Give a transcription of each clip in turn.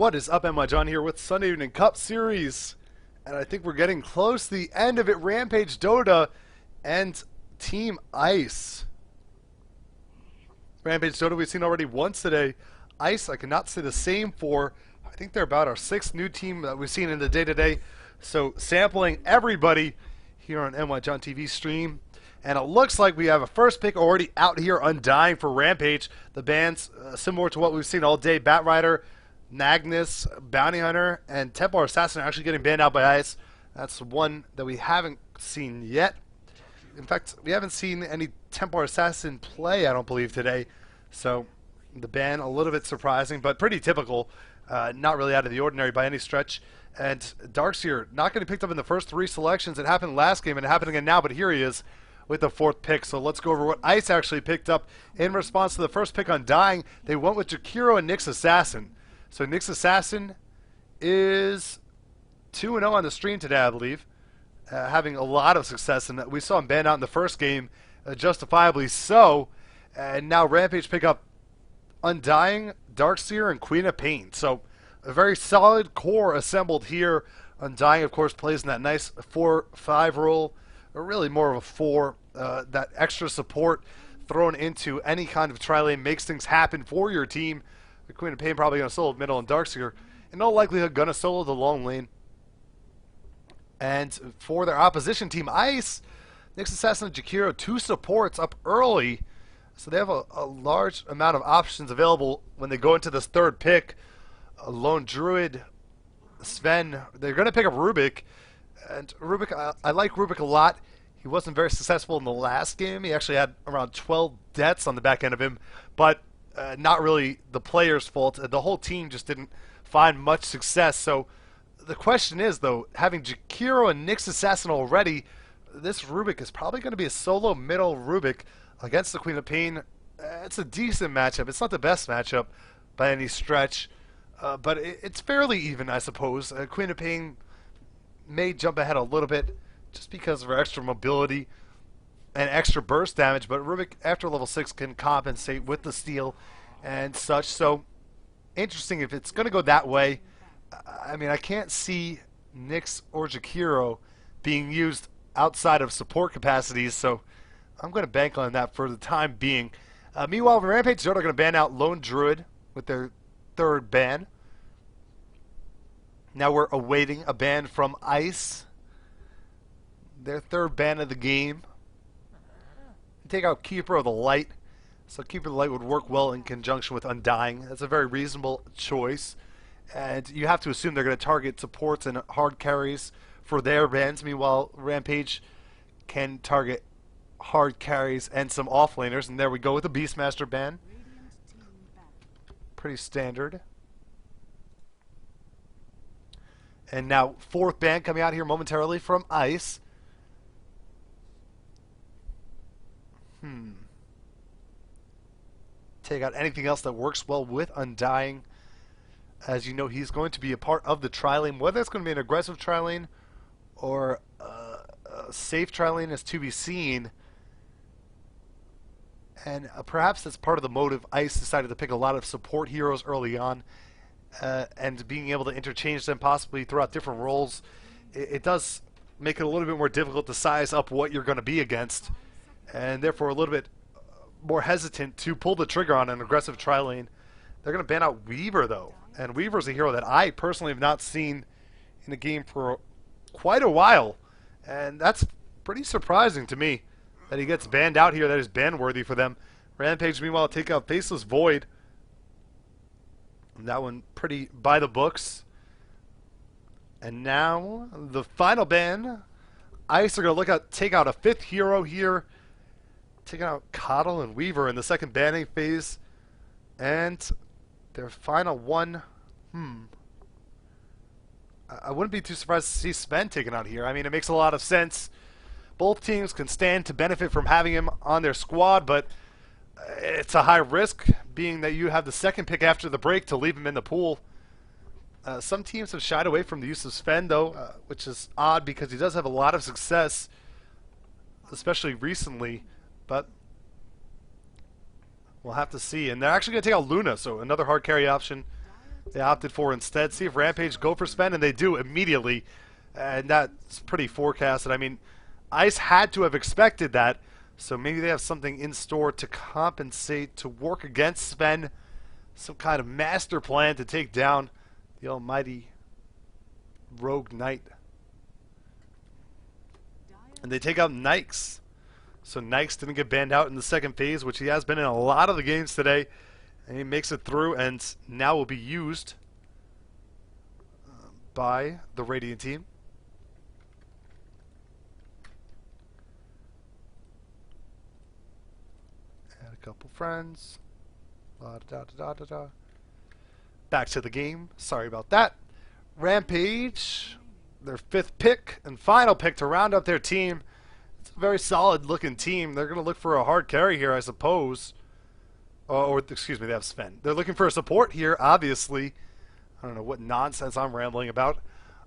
What is up, NYJohn here with Sunday Evening Cup Series. And I think we're getting close to the end of it. Rampage, Dota, and Team Ice. Rampage, Dota we've seen already once today. Ice, I cannot say the same for. I think they're about our 6th new team that we've seen in the day-to-day. So sampling everybody here on NYJohn TV stream. And it looks like we have a first pick already out here, Undying for Rampage. The bands, similar to what we've seen all day, Batrider, Magnus, Bounty Hunter, and Templar Assassin are actually getting banned out by Ice. That's one that we haven't seen yet. In fact, we haven't seen any Templar Assassin play, I don't believe, today. So the ban, a little bit surprising, but pretty typical. Not really out of the ordinary by any stretch. And Darkseer not getting picked up in the first 3 selections. It happened last game and it happened again now, but here he is with the 4th pick. So let's go over what Ice actually picked up in response to the first pick on Dying. They went with Jakiro and Nyx Assassin. So Nyx Assassin is 2-0 on the stream today, I believe. Having a lot of success, and we saw him banned out in the first game, justifiably so. And now Rampage pick up Undying, Darkseer, and Queen of Pain. So a very solid core assembled here. Undying, of course, plays in that nice 4-5 role, or really more of a 4. That extra support thrown into any kind of tri-lane makes things happen for your team. The Queen of Pain probably going to solo middle, and Darkseer in all likelihood going to solo the long lane. And for their opposition team, Ice, Nyx Assassin and Jakiro, 2 supports up early. So they have a large amount of options available when they go into this 3rd pick. A Lone Druid, Sven, they're going to pick up Rubik. And Rubik, I like Rubik a lot. He wasn't very successful in the last game. He actually had around 12 deaths on the back end of him. But not really the player's fault. The whole team just didn't find much success. So the question is, though, having Jakiro and Nyx Assassin already, this Rubik is probably going to be a solo middle Rubik against the Queen of Pain. It's a decent matchup. It's not the best matchup by any stretch, but it's fairly even, I suppose. Queen of Pain may jump ahead a little bit just because of her extra mobility and extra burst damage, but Rubik after level 6 can compensate with the steal and such. So interesting if it's going to go that way. I mean, I can't see Nyx or Jakiro being used outside of support capacities, so I'm going to bank on that for the time being. Meanwhile, Rampage are going to ban out Lone Druid with their 3rd ban. Now we're awaiting a ban from Ice, their 3rd ban of the game. Take out Keeper of the Light. So Keeper of the Light would work well in conjunction with Undying. That's a very reasonable choice. And you have to assume they're going to target supports and hard carries for their bans. Meanwhile, Rampage can target hard carries and some offlaners. And there we go with the Beastmaster ban. Pretty standard. And now 4th ban coming out here momentarily from Ice. Take out anything else that works well with Undying. As you know, he's going to be a part of the tri-lane. Whether it's going to be an aggressive tri-lane or a safe tri-lane is to be seen. And perhaps that's part of the motive. Ice decided to pick a lot of support heroes early on. And being able to interchange them possibly throughout different roles. It does make it a little bit more difficult to size up what you're going to be against. And therefore a little bit more hesitant to pull the trigger on an aggressive tri-lane. They're going to ban out Weaver, though. And Weaver's a hero that I personally have not seen in a game for quite a while. And that's pretty surprising to me that he gets banned out here. That is ban-worthy for them. Rampage, meanwhile, take out Faceless Void. And that one pretty by the books. And now the final ban. Ice are going to take out a 5th hero here. Taking out Coddle and Weaver in the 2nd banning phase. And their final one. I wouldn't be too surprised to see Sven taken out here. I mean, it makes a lot of sense. Both teams can stand to benefit from having him on their squad, but it's a high risk, being that you have the 2nd pick after the break to leave him in the pool. Some teams have shied away from the use of Sven, though, which is odd because he does have a lot of success, especially recently. But we'll have to see. And they're actually going to take out Luna, so another hard carry option. They opted for instead. See if Rampage go for Sven, and they do immediately. And that's pretty forecasted. I mean, Ice had to have expected that, so maybe they have something in store to compensate, to work against Sven. Some kind of master plan to take down the almighty Rogue Knight. And they take out Nikes. So Nikes didn't get banned out in the second phase, which he has been in a lot of the games today. And he makes it through, and now will be used by the Radiant team. Add a couple friends. Back to the game. Sorry about that. Rampage, their 5th pick and final pick to round up their team. It's a very solid looking team. They're going to look for a hard carry here, I suppose. Or excuse me, they have Sven. They're looking for a support here, obviously. I don't know what nonsense I'm rambling about.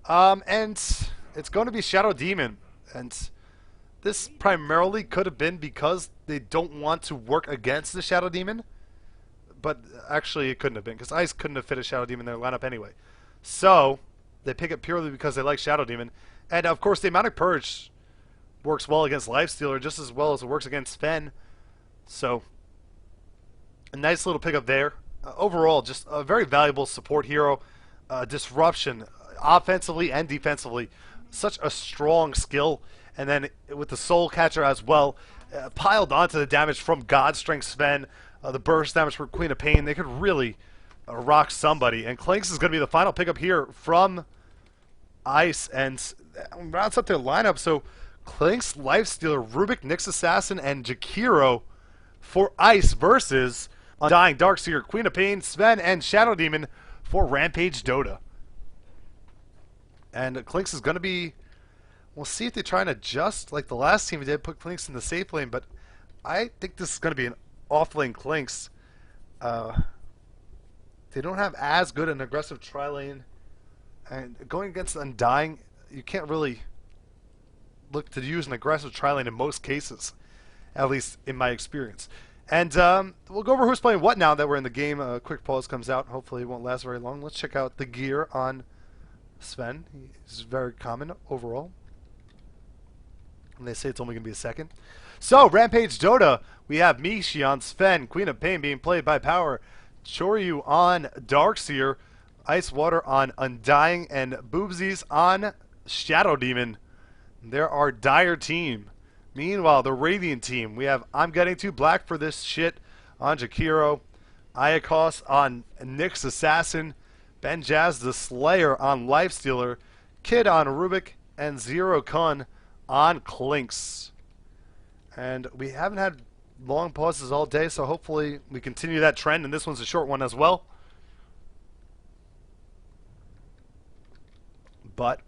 And it's going to be Shadow Demon. And this primarily could have been because they don't want to work against the Shadow Demon. But actually it couldn't have been, because Ice couldn't have fit a Shadow Demon in their lineup anyway. So they pick it purely because they like Shadow Demon. And of course the Amount Purge works well against Lifestealer just as well as it works against Sven. So a nice little pickup there. Overall, just a very valuable support hero. Disruption, offensively and defensively. Such a strong skill. And then with the Soul Catcher as well, piled onto the damage from God Strength Sven, the burst damage for Queen of Pain, they could really rock somebody. And Clinks is going to be the final pickup here from Ice, and rounds up their lineup. So Clinks, Lifestealer, Rubik, Nyx Assassin, and Jakiro for Ice versus Undying, Darkseer, Queen of Pain, Sven, and Shadow Demon for Rampage Dota. And Clinks is going to be... We'll see if they try and adjust like the last team did, put Clinks in the safe lane, but I think this is going to be an off-lane Clinks. They don't have as good an aggressive tri-lane, and going against Undying, you can't really look to use an aggressive tri-lane in most cases, at least in my experience. And we'll go over who's playing what now that we're in the game. A quick pause comes out. Hopefully it won't last very long. Let's check out the gear on Sven. He's very common overall. And they say it's only going to be a second. So, Rampage Dota, we have Mishi on Sven, Queen of Pain being played by Power, Choryu on Darkseer, Ice Water on Undying, and Boobsies on Shadow Demon. They're our dire team. Meanwhile, the Radiant team, we have I'm Getting Too Black for This Shit on Jakiro, Iacos on Nyx Assassin, Ben Jazz the Slayer on Lifestealer, Kid on Rubik, and Zero Kun on Clinks. And we haven't had long pauses all day, so hopefully we continue that trend, and this one's a short one as well. But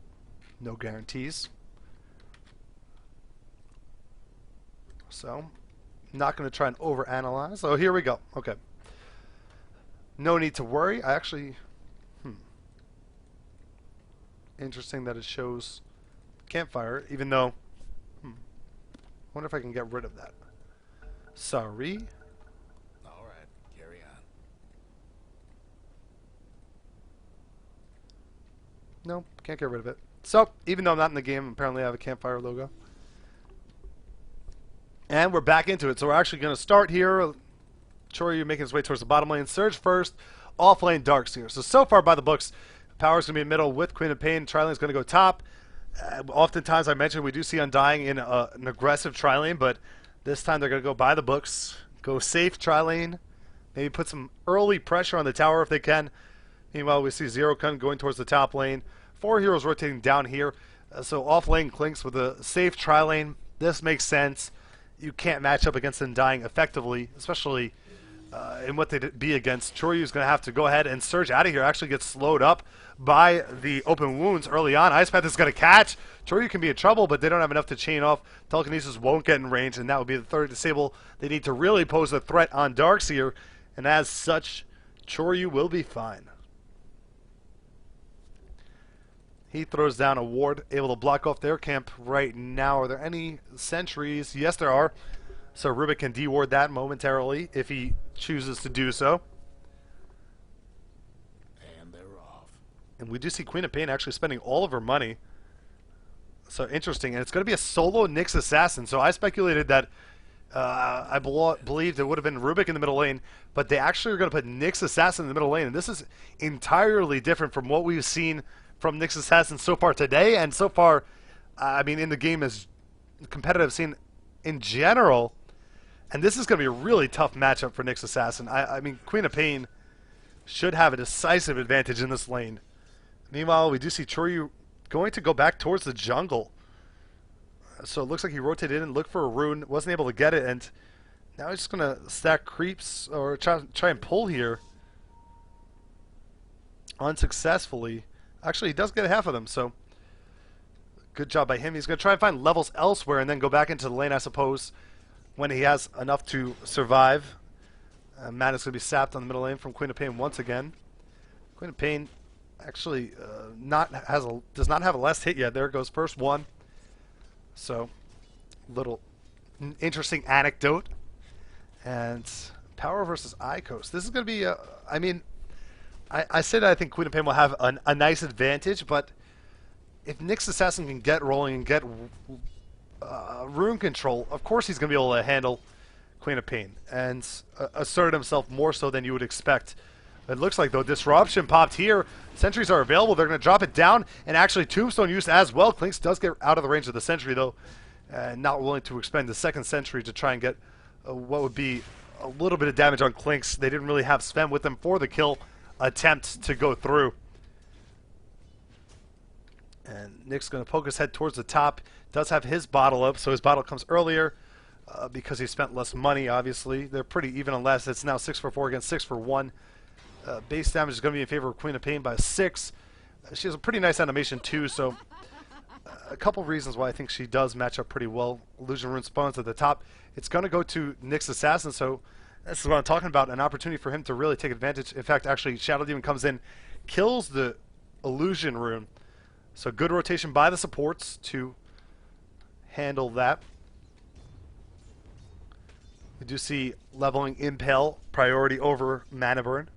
no guarantees. So, not going to try and overanalyze. So here we go. Okay. No need to worry. I actually... Interesting that it shows campfire, even though... I wonder if I can get rid of that. Sorry. Alright, carry on. No, can't get rid of it. So, even though I'm not in the game, apparently I have a campfire logo. And we're back into it. So we're actually going to start here. Choryu making his way towards the bottom lane. Surge first, off lane Darkseer. So far by the books, Power's going to be in the middle with Queen of Pain. Tri-lane's going to go top. Oftentimes I mentioned we do see Undying in an aggressive tri-lane, but this time they're going to go by the books. Go safe tri-lane. Maybe put some early pressure on the tower if they can. Meanwhile, we see Zero Kun going towards the top lane. 4 heroes rotating down here. So off lane Clinks with a safe tri-lane. This makes sense. You can't match up against Undying effectively, especially in what they'd be against. Choryu's going to have to go ahead and surge out of here. Actually gets slowed up by the open wounds early on. Ice Path is going to catch. Choryu can be in trouble, but they don't have enough to chain off. Telekinesis won't get in range, and that would be the third disable. They need to really pose a threat on Darkseer, and as such, Choryu will be fine. He throws down a ward, able to block off their camp right now. Are there any sentries? Yes, there are. So Rubik can deward that momentarily if he chooses to do so. And we do see Queen of Pain actually spending all of her money. So interesting. And it's going to be a solo Nyx assassin. So I speculated that I believed it would have been Rubik in the middle lane, but they actually are going to put Nyx assassin in the middle lane. And this is entirely different from what we've seen from Nyx assassin so far today, and so far, I mean, in the game as competitive scene in general. And this is going to be a really tough matchup for Nyx assassin. I mean, Queen of Pain should have a decisive advantage in this lane. Meanwhile, we do see Choryu going to go back towards the jungle. So it looks like he rotated in and looked for a rune, wasn't able to get it, and now he's just going to stack creeps or try and pull here unsuccessfully. Actually, he does get half of them, so good job by him. He's going to try and find levels elsewhere and then go back into the lane, I suppose, when he has enough to survive. Matt is going to be sapped on the middle lane from Queen of Pain once again. Queen of Pain actually does not have a last hit yet. There goes first one. So, little interesting anecdote. And Power versus Icos. This is going to be, I mean, I said I think Queen of Pain will have a nice advantage, but if Nyx Assassin can get rolling and get rune control, of course he's going to be able to handle Queen of Pain and assert himself more so than you would expect. It looks like, though, Disruption popped here. Sentries are available. They're going to drop it down, and actually Tombstone used as well. Clinks does get out of the range of the Sentry, though, not willing to expend the second Sentry to try and get what would be a little bit of damage on Clinks. They didn't really have Sven with them for the kill attempt to go through. And Nick's going to poke his head towards the top. Does have his bottle up, so his bottle comes earlier because he spent less money, obviously. They're pretty even on less. It's now 6 for 4 against 6 for 1. Base damage is going to be in favor of Queen of Pain by 6. She has a pretty nice animation too, so a couple reasons why I think she does match up pretty well. Illusion Rune spawns at the top. It's going to go to Nyx Assassin, so this is what I'm talking about, an opportunity for him to really take advantage. In fact, actually, Shadow Demon comes in, kills the Illusion Rune. So good rotation by the supports to handle that. We do see leveling Impale priority over Mana Burn.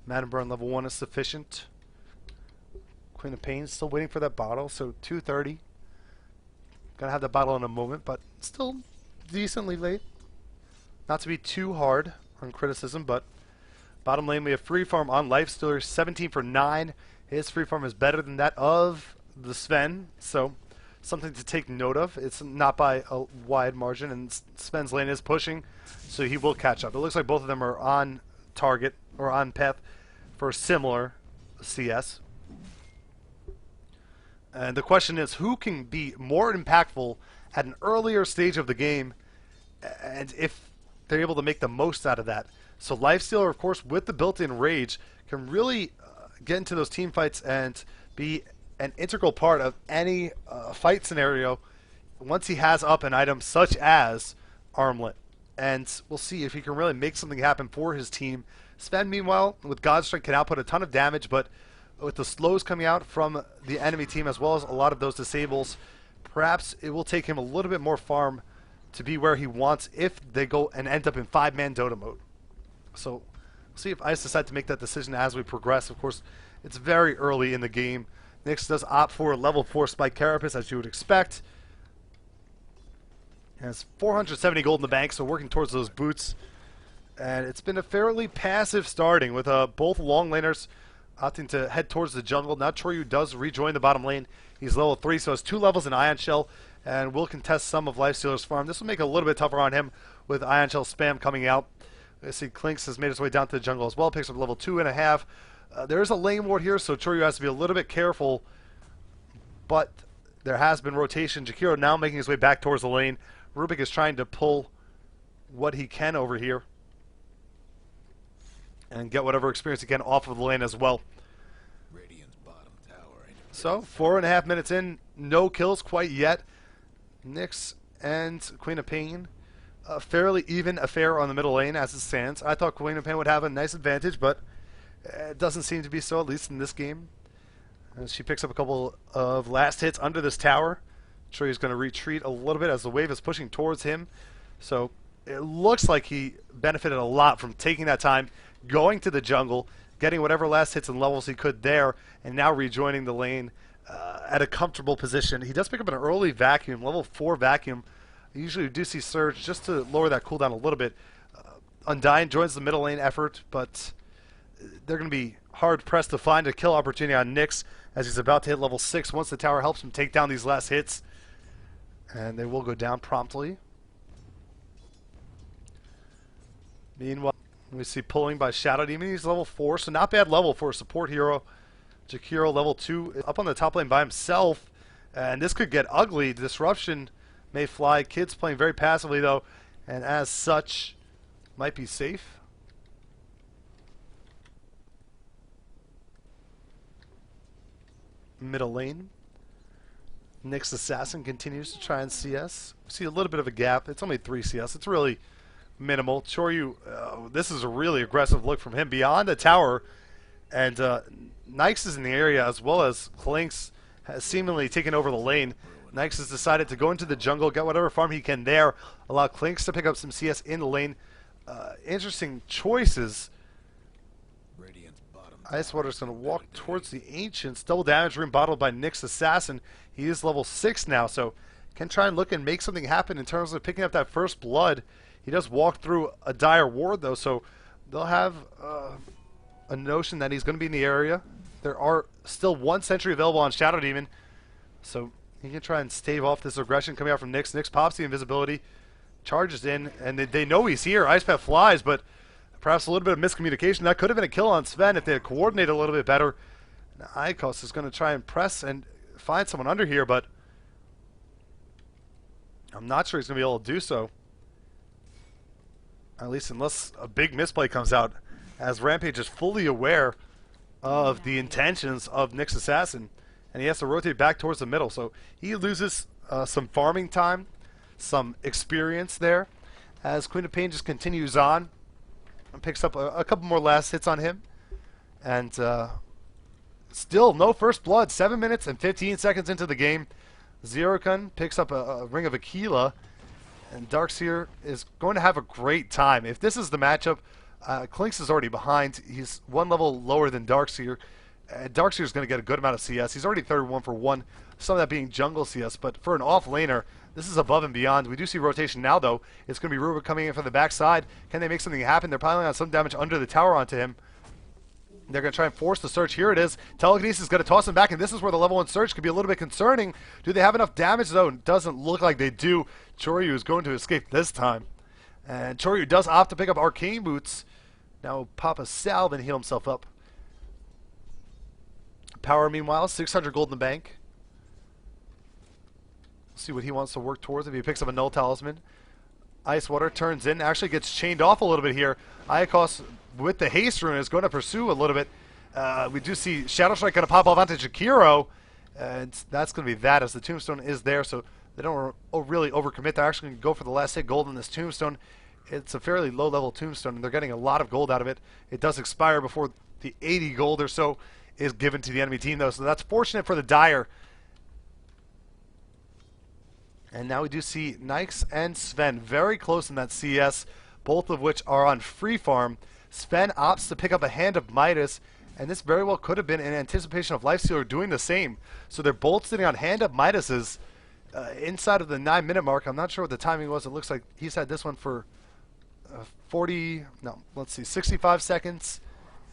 Mana Burn level 1 is sufficient. Queen of Pain still waiting for that bottle, so 230. Gonna have that bottle in a moment, but still decently late. Not to be too hard on criticism, but bottom lane we have free farm on Lifestealer, 17 for 9. His free farm is better than that of the Sven, so something to take note of. It's not by a wide margin, and Sven's lane is pushing, so he will catch up. It looks like both of them are on target or on path for similar CS. And the question is, who can be more impactful at an earlier stage of the game, and if they're able to make the most out of that. So Lifestealer, of course, with the built-in rage, can really get into those team fights and be an integral part of any fight scenario once he has up an item such as Armlet. And we'll see if he can really make something happen for his team. Sven, meanwhile, with God's Strength, can output a ton of damage, but with the slows coming out from the enemy team as well as a lot of those disables, perhaps it will take him a little bit more farm to be where he wants if they go and end up in 5-man Dota mode. So we'll see if Ice decide to make that decision as we progress. Of course, it's very early in the game. Nyx does opt for a level 4 Spike Carapace, as you would expect. Has 470 gold in the bank, so working towards those boots. And it's been a fairly passive starting with both long laners opting to head towards the jungle. Now Choryu does rejoin the bottom lane. He's level 3, so has 2 levels in Ion Shell and will contest some of Lifestealer's farm. This will make it a little bit tougher on him with Ion Shell spam coming out. I see Clinks has made his way down to the jungle as well. Picks up level 2.5. There is a lane ward here, so Choryu has to be a little bit careful. But there has been rotation. Jakiro now making his way back towards the lane. Rubik is trying to pull what he can over here and get whatever experience he can off of the lane as well. Radiant's bottom tower. So 4.5 minutes in, no kills quite yet. Nyx and Queen of Pain, a fairly even affair on the middle lane as it stands. I thought Queen of Pain would have a nice advantage, but it doesn't seem to be so, at least in this game. As she picks up a couple of last hits under this tower. Sure, he's going to retreat a little bit as the wave is pushing towards him. So it looks like he benefited a lot from taking that time, going to the jungle, getting whatever last hits and levels he could there, and now rejoining the lane at a comfortable position. He does pick up an early vacuum, level 4 vacuum. Usually we do see Surge just to lower that cooldown a little bit. Undying joins the middle lane effort, but they're going to be hard-pressed to find a kill opportunity on Nyx as he's about to hit level 6 once the tower helps him take down these last hits. And they will go down promptly. Meanwhile, we see pulling by Shadow Demon. He's level 4, so not bad level for a support hero. Jakiro level 2 up on the top lane by himself. And this could get ugly. Disruption may fly. Kids playing very passively though, and as such might be safe. Middle lane. Nyx Assassin continues to try and CS. We see a little bit of a gap. It's only 3 CS. It's really minimal. Choryu, this is a really aggressive look from him beyond the tower. And Nyx is in the area as well as Clinks has seemingly taken over the lane. Nyx has decided to go into the jungle, get whatever farm he can there, allow Clinks to pick up some CS in the lane. Interesting choices. Icewater's going to walk towards the Ancients. Double damage room bottled by Nyx Assassin. He is level 6 now, so can try and look and make something happen in terms of picking up that first blood. He does walk through a dire ward, though, so they'll have a notion that he's going to be in the area. There are still 1 sentry available on Shadow Demon, so he can try and stave off this aggression coming out from Nyx. Nyx pops the invisibility, charges in, and they know he's here. Ice Path flies, but perhaps a little bit of miscommunication. That could have been a kill on Sven if they had coordinated a little bit better. Now, Iacos is going to try and press and find someone under here, but I'm not sure he's going to be able to do so. At least unless a big misplay comes out, as Rampage is fully aware of the intentions of Nyx Assassin, and he has to rotate back towards the middle. So he loses some farming time, some experience there, as Queen of Pain just continues on and picks up a couple more last hits on him. And still no first blood, 7 minutes and 15 seconds into the game. Zerokun picks up a Ring of Aquila, and Darkseer is going to have a great time. If this is the matchup, Clinks is already behind. He's 1 level lower than Darkseer. Darkseer is going to get a good amount of CS. He's already 31 for 1, some of that being jungle CS. But for an off-laner, this is above and beyond. We do see rotation now, though. It's going to be Ruba coming in from the backside. Can they make something happen? They're piling on some damage under the tower onto him. They're going to try and force the search. Here it is. Telekinesis is going to toss him back, and this is where the level 1 search could be a little bit concerning. Do they have enough damage, though? It doesn't look like they do. Choryu is going to escape this time. And Choryu does opt to pick up Arcane Boots. Now pop a salve and heal himself up. Power, meanwhile, 600 gold in the bank. See what he wants to work towards if he picks up a Null Talisman. Icewater turns in, actually gets chained off a little bit here. Iacos with the haste rune is going to pursue a little bit. We do see Shadow Strike going to pop off onto Jakiro, and that's going to be that as the Tombstone is there, so they don't really overcommit. They're actually going to go for the last hit gold in this Tombstone. It's a fairly low-level Tombstone, and they're getting a lot of gold out of it. It does expire before the 80 gold or so is given to the enemy team, though, so that's fortunate for the Dire. And now we do see Nyx and Sven very close in that CS, both of which are on free farm. Sven opts to pick up a Hand of Midas, and this very well could have been in anticipation of Lifestealer doing the same. So they're both sitting on Hand of Midases inside of the 9-minute mark. I'm not sure what the timing was. It looks like he's had this one for 65 seconds.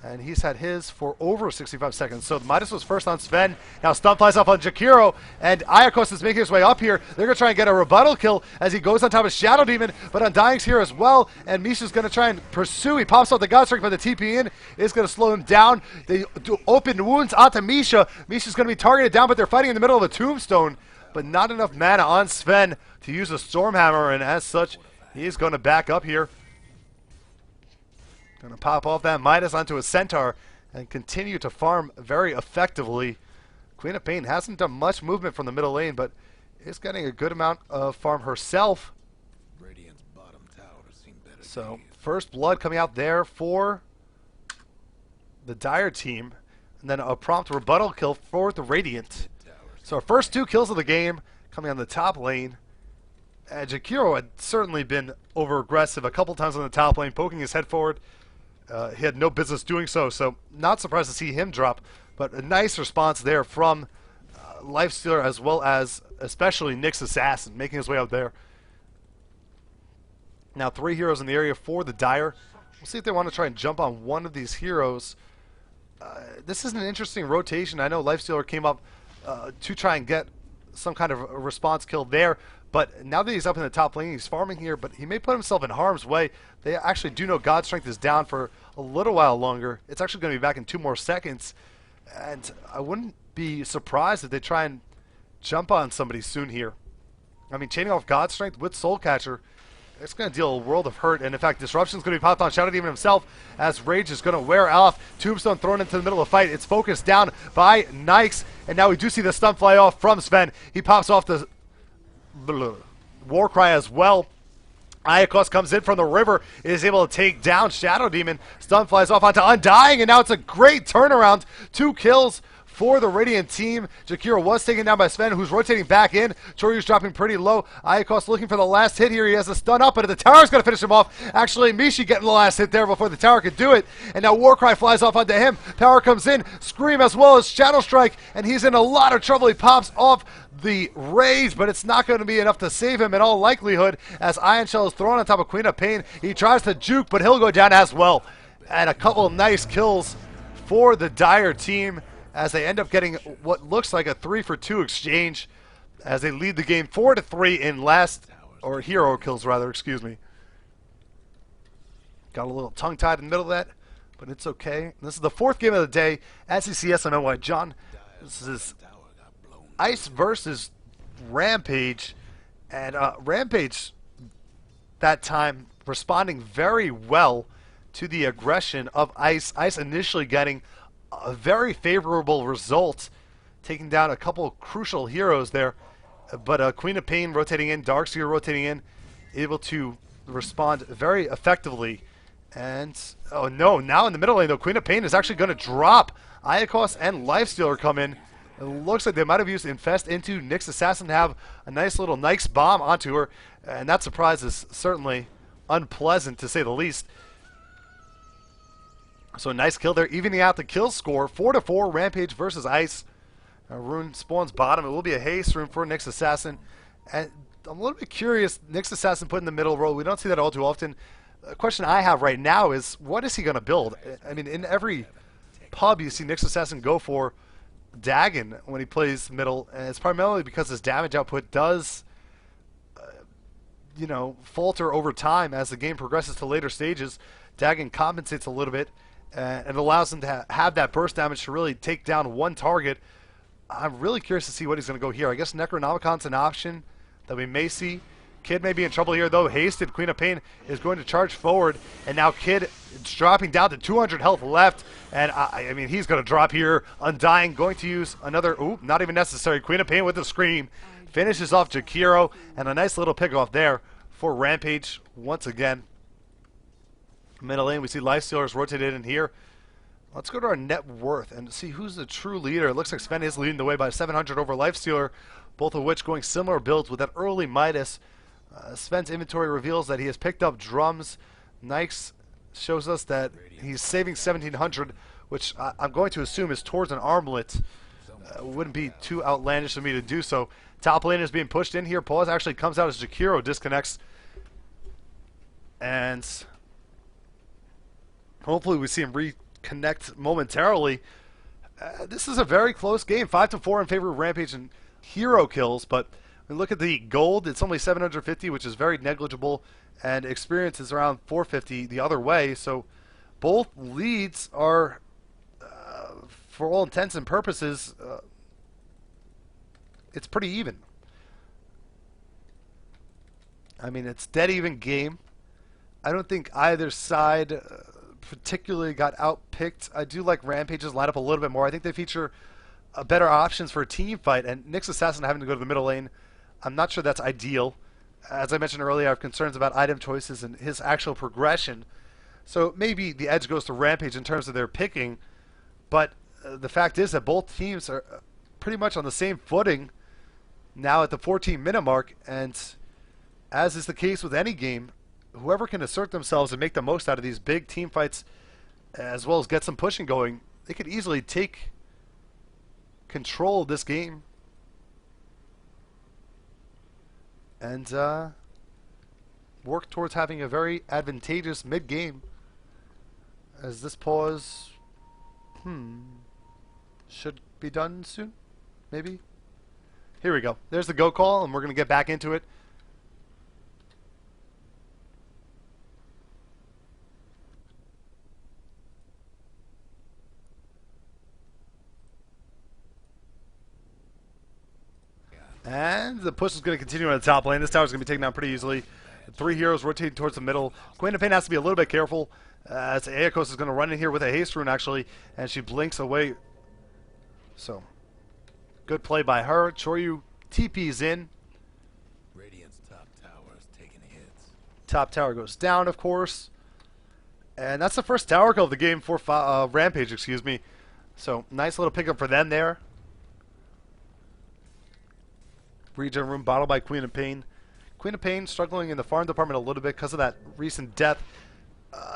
And he's had his for over 65 seconds. So Midas was first on Sven. Now stun flies off on Jakiro. And Iacos is making his way up here. They're going to try and get a rebuttal kill as he goes on top of Shadow Demon. But Undying's here as well. And Misha's going to try and pursue. He pops out the God Strike, but the TP in is going to slow him down. They do open wounds onto Misha. Misha's going to be targeted down, but they're fighting in the middle of a Tombstone. But not enough mana on Sven to use a Stormhammer. And as such, he's going to back up here. Going to pop off that Midas onto a Centaur and continue to farm very effectively. Queen of Pain hasn't done much movement from the middle lane, but is getting a good amount of farm herself. Radiant's bottom tower seen better So days. first blood coming out there for the Dire team, and then a prompt rebuttal kill for the Radiant. So our first 2 kills of the game coming on the top lane. Jakiro had certainly been over aggressive a couple times on the top lane, poking his head forward. He had no business doing so, so not surprised to see him drop. But a nice response there from Lifestealer, as well as especially Nick's Assassin, making his way out there. Now 3 heroes in the area for the Dire. We'll see if they want to try and jump on one of these heroes. This is an interesting rotation. I know Lifestealer came up to try and get some kind of a response kill there, but now that he's up in the top lane, he's farming here, but he may put himself in harm's way. They actually do know God Strength is down for a little while longer. It's actually going to be back in 2 more seconds, and I wouldn't be surprised if they try and jump on somebody soon here. I mean, chaining off God Strength with Soul Catcher, it's going to deal a world of hurt, and in fact, Disruption is going to be popped on Shadow Demon himself as Rage is going to wear off. Tombstone thrown into the middle of the fight. It's focused down by Nikes, and now we do see the stun fly off from Sven. He pops off the Warcry as well. Iacos comes in from the river, is able to take down Shadow Demon. Stun flies off onto Undying, and now it's a great turnaround. 2 kills for the Radiant team. Jakiro was taken down by Sven, who's rotating back in. Choryu's dropping pretty low. Iacos looking for the last hit here. He has a stun up, but the tower's going to finish him off. Actually, Mishi getting the last hit there before the tower could do it. And now Warcry flies off onto him. Power comes in. Scream as well as Shadow Strike, and he's in a lot of trouble. He pops off the Rage, but it's not going to be enough to save him in all likelihood, as Iron Shell is thrown on top of Queen of Pain. He tries to juke, but he'll go down as well. And a couple of nice kills for the Dire team, as they end up getting what looks like a 3-for-2 exchange, as they lead the game 4-3 in hero kills rather, excuse me. Got a little tongue-tied in the middle of that, but it's okay. This is the 4th game of the day at CCS on NYJohn. This is Ice versus Rampage, and Rampage that time responding very well to the aggression of Ice. Ice initially getting a very favorable result, taking down a couple of crucial heroes there, but Queen of Pain rotating in, Darkseer rotating in, able to respond very effectively. And oh no, now in the middle lane though, Queen of Pain is actually going to drop. Iacos and Lifestealer come in. It looks like they might have used Infest into Nick's Assassin to have a nice little Nike's bomb onto her, and that surprise is certainly unpleasant to say the least. So nice kill there, evening out the kill score. 4-4, Rampage versus Ice. Rune spawns bottom. It will be a haste rune for Nick's Assassin. And I'm a little bit curious, Nick's Assassin put in the middle row. We don't see that all too often. The question I have right now is, what is he going to build? I mean, in every pub you see Nick's Assassin go for Dagon when he plays middle, and it's primarily because his damage output does, falter over time as the game progresses to later stages. Dagon compensates a little bit, and it allows him to have that burst damage to really take down one target. I'm really curious to see what he's going to go here. I guess Necronomicon's an option that we may see. Kid may be in trouble here, though. Hasted Queen of Pain is going to charge forward, and now Kid is dropping down to 200 health left, and I mean, he's going to drop here. Undying, going to use another, not even necessary. Queen of Pain with the Scream. Finishes off Jakiro, and a nice little pick off there for Rampage once again. Middle lane, we see Lifestealers rotated in here. Let's go to our net worth and see who's the true leader. It looks like Sven is leading the way by 700 over Lifestealer, both of which going similar builds with that early Midas. Sven's inventory reveals that he has picked up drums. Nikes shows us that he's saving 1700, which I'm going to assume is towards an armlet. Wouldn't be too outlandish for me to do so. Top lane is being pushed in here. Pause actually comes out as Jakiro disconnects. And hopefully we see him reconnect momentarily. This is a very close game. 5-4 in favor of Rampage and hero kills, but when we look at the gold, it's only 750, which is very negligible, and experience is around 450 the other way. So both leads are, for all intents and purposes, it's pretty even. I mean, it's dead even game. I don't think either side particularly got outpicked. I do like Rampage's lineup a little bit more. I think they feature better options for a team fight, and Nick's Assassin having to go to the middle lane, I'm not sure that's ideal. As I mentioned earlier, I have concerns about item choices and his actual progression. So maybe the edge goes to Rampage in terms of their picking, but the fact is that both teams are pretty much on the same footing now at the 14-minute mark, and as is the case with any game, whoever can assert themselves and make the most out of these big team fights as well as get some pushing going. They could easily take control of this game and work towards having a very advantageous mid-game, as this pause should be done soon, maybe. Here we go. There's the go call, and we're going to get back into it. And the push is going to continue on the top lane. This tower is going to be taken down pretty easily. 3 heroes rotating towards the middle. Queen of Pain has to be a little bit careful, as Aeokos is going to run in here with a haste rune, actually, and she blinks away. So, good play by her. Choryu TP's in. Radiant's top tower is taking hits. Top tower goes down, of course. And that's the first tower kill of the game for Rampage, excuse me. So, nice little pickup for them there. Regen room bottled by Queen of Pain. Queen of Pain struggling in the farm department a little bit because of that recent death.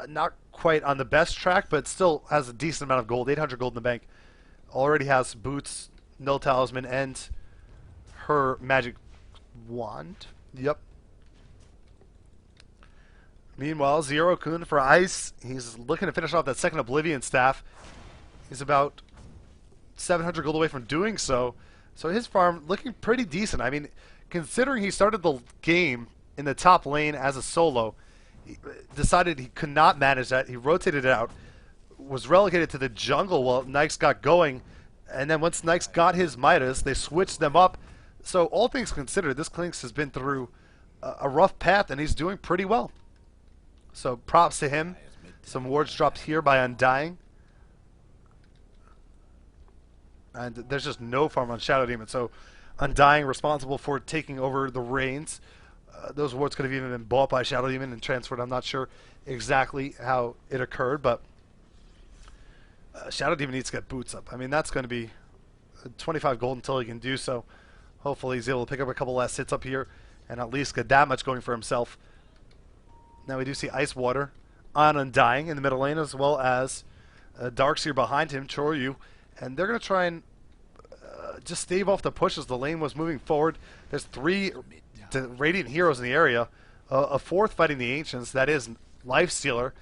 Not quite on the best track, but still has a decent amount of gold. 800 gold in the bank. Already has boots, no talisman, and her magic wand. Yep. Meanwhile, Zero Kun for Ice. He's looking to finish off that second Oblivion staff. He's about 700 gold away from doing so. So his farm looking pretty decent. I mean, considering he started the game in the top lane as a solo, he decided he could not manage that. He rotated it out, was relegated to the jungle while Nyx got going, and then once Nyx got his Midas, they switched them up. So all things considered, this Clinks has been through a rough path, and he's doing pretty well. So props to him. Some wards dropped here by Undying. And there's just no farm on Shadow Demon. So Undying responsible for taking over the reins. Those wards could have even been bought by Shadow Demon and transferred. I'm not sure exactly how it occurred, but Shadow Demon needs to get boots up. I mean, that's going to be 25 gold until he can do so. Hopefully he's able to pick up a couple last hits up here and at least get that much going for himself. Now we do see Ice Water on Undying in the middle lane, as well as Darkseer behind him, Choryu. And they're going to try and just stave off the push as the lane was moving forward. There's 3 Radiant heroes in the area. A 4th fighting the Ancients. That is Lifestealer.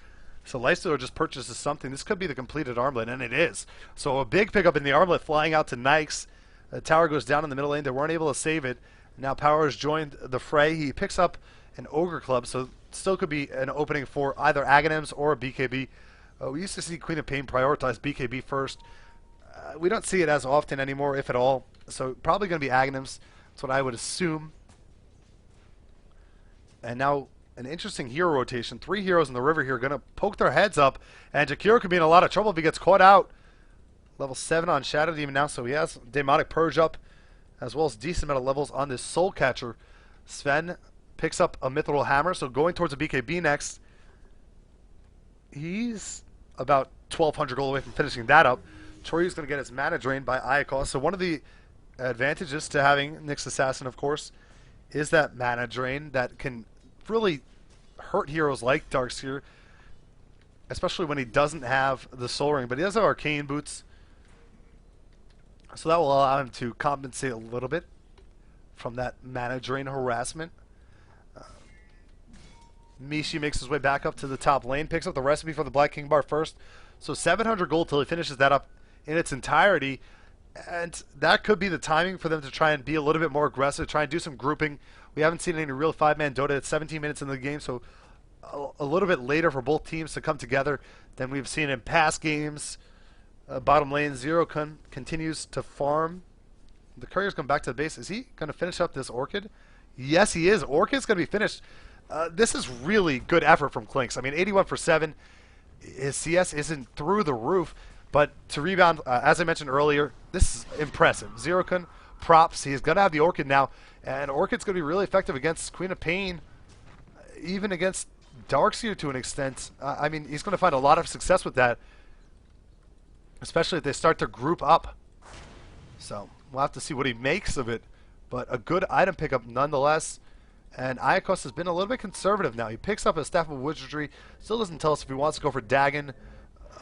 So Lifestealer just purchases something. This could be the completed armlet, and it is. So a big pickup in the armlet flying out to Nyx. The tower goes down in the middle lane. They weren't able to save it. Now Power has joined the fray. He picks up an Ogre Club, so still could be an opening for either Aghanims or a BKB. We used to see Queen of Pain prioritize BKB first. We don't see it as often anymore, if at all. So probably going to be Aghanims. That's what I would assume. And now an interesting hero rotation. 3 heroes in the river here going to poke their heads up. And Jakiro could be in a lot of trouble if he gets caught out. Level 7 on Shadow Demon now, so he has Demonic Purge up, as well as decent amount of levels on this Soul Catcher. Sven picks up a Mithril Hammer, so going towards a BKB next. He's about 1,200 gold away from finishing that up. Choryu's going to get his mana drained by Aeokos. So one of the advantages to having Nyx Assassin, of course, is that mana drain that can really hurt heroes like Darkseer, especially when he doesn't have the Soul Ring. But he does have Arcane Boots, so that will allow him to compensate a little bit from that mana drain harassment. Mishi makes his way back up to the top lane, picks up the recipe for the Black King Bar first. So 700 gold till he finishes that up in its entirety. And that could be the timing for them to try and be a little bit more aggressive, try and do some grouping. We haven't seen any real 5-man Dota at 17 minutes in the game, so a little bit later for both teams to come together than we've seen in past games. Bottom lane, Zero Kun continues to farm. The courier's come back to the base. Is he going to finish up this Orchid? Yes, he is. Orchid's going to be finished. This is really good effort from Clinks. I mean, 81 for 7. His CS isn't through the roof, but to rebound, as I mentioned earlier, this is impressive. Zero Kun, props. He's going to have the Orchid now, and Orchid's going to be really effective against Queen of Pain, even against Darkseer to an extent. I mean, he's going to find a lot of success with that, especially if they start to group up. So we'll have to see what he makes of it, but a good item pickup nonetheless. And Aeokos has been a little bit conservative now. He picks up a Staff of Wizardry, still doesn't tell us if he wants to go for Dagon,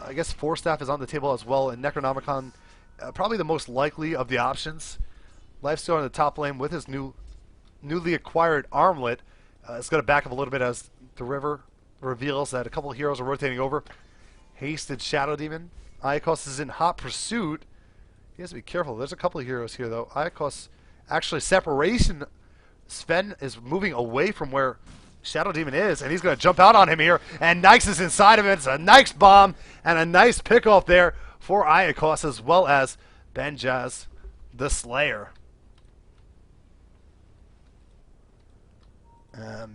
I guess Force Staff is on the table as well, and Necronomicon, probably the most likely of the options. Lifesteal in the top lane with his newly acquired armlet. It's going to back up a little bit as the river reveals that a couple of heroes are rotating over. Hasted Shadow Demon. Iacos is in hot pursuit. He has to be careful. There's a couple of heroes here, though. Iacos, actually, separation. Sven is moving away from where Shadow Demon is, and he's going to jump out on him here. And Nyx is inside of it. It's a nice bomb and a nice pickoff there for Iacos, as well as Benjaz, the Slayer.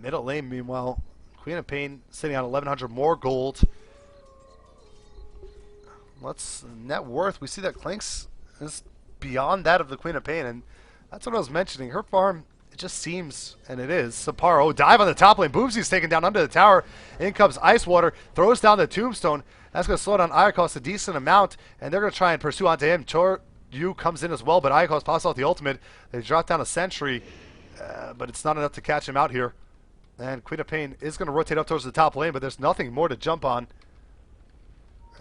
Middle lane, meanwhile, Queen of Pain sitting on 1,100 more gold. Let's net worth. We see that Clinks is beyond that of the Queen of Pain, and that's what I was mentioning. Her farm, it just seems, and it is, subpar. Oh, dive on the top lane. Boomsy's taken down under the tower. In comes Ice Water, throws down the Tombstone. That's going to slow down Iacos a decent amount, and they're going to try and pursue onto him. Yu comes in as well, but Iacos pops out the ultimate. They drop down a sentry. But it's not enough to catch him out here. And Queen of Pain is going to rotate up towards the top lane, but there's nothing more to jump on.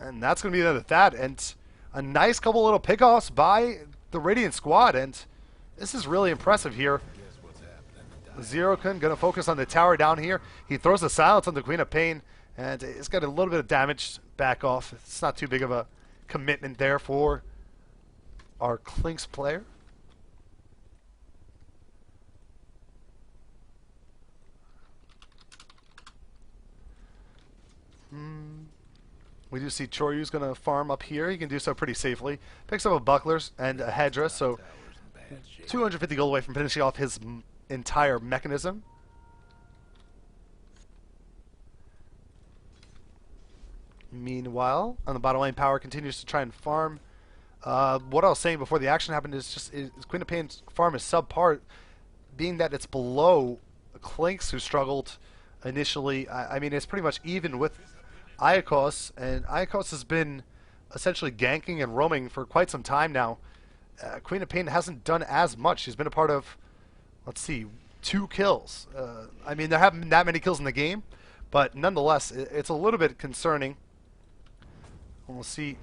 And that's going to be the end of that. And a nice couple little pickoffs by the Radiant squad. And this is really impressive here. Zero-kun going to focus on the tower down here. He throws the silence on the Queen of Pain. And it's got a little bit of damage back off. It's not too big of a commitment there for our Clinks player. We do see Choryu's going to farm up here. He can do so pretty safely. Picks up a Bucklers and a Hedra, so 250 gold away from finishing off his entire mechanism. Meanwhile, on the bottom lane, Power continues to try and farm. What I was saying before the action happened is Queen of Pain's farm is subpar, being that it's below Clinks, who struggled initially. I mean, it's pretty much even with Iacos, and Iacos has been essentially ganking and roaming for quite some time now. Queen of Pain hasn't done as much. She's been a part of, let's see, 2 kills. I mean, there haven't been that many kills in the game, but nonetheless, it's a little bit concerning. We'll see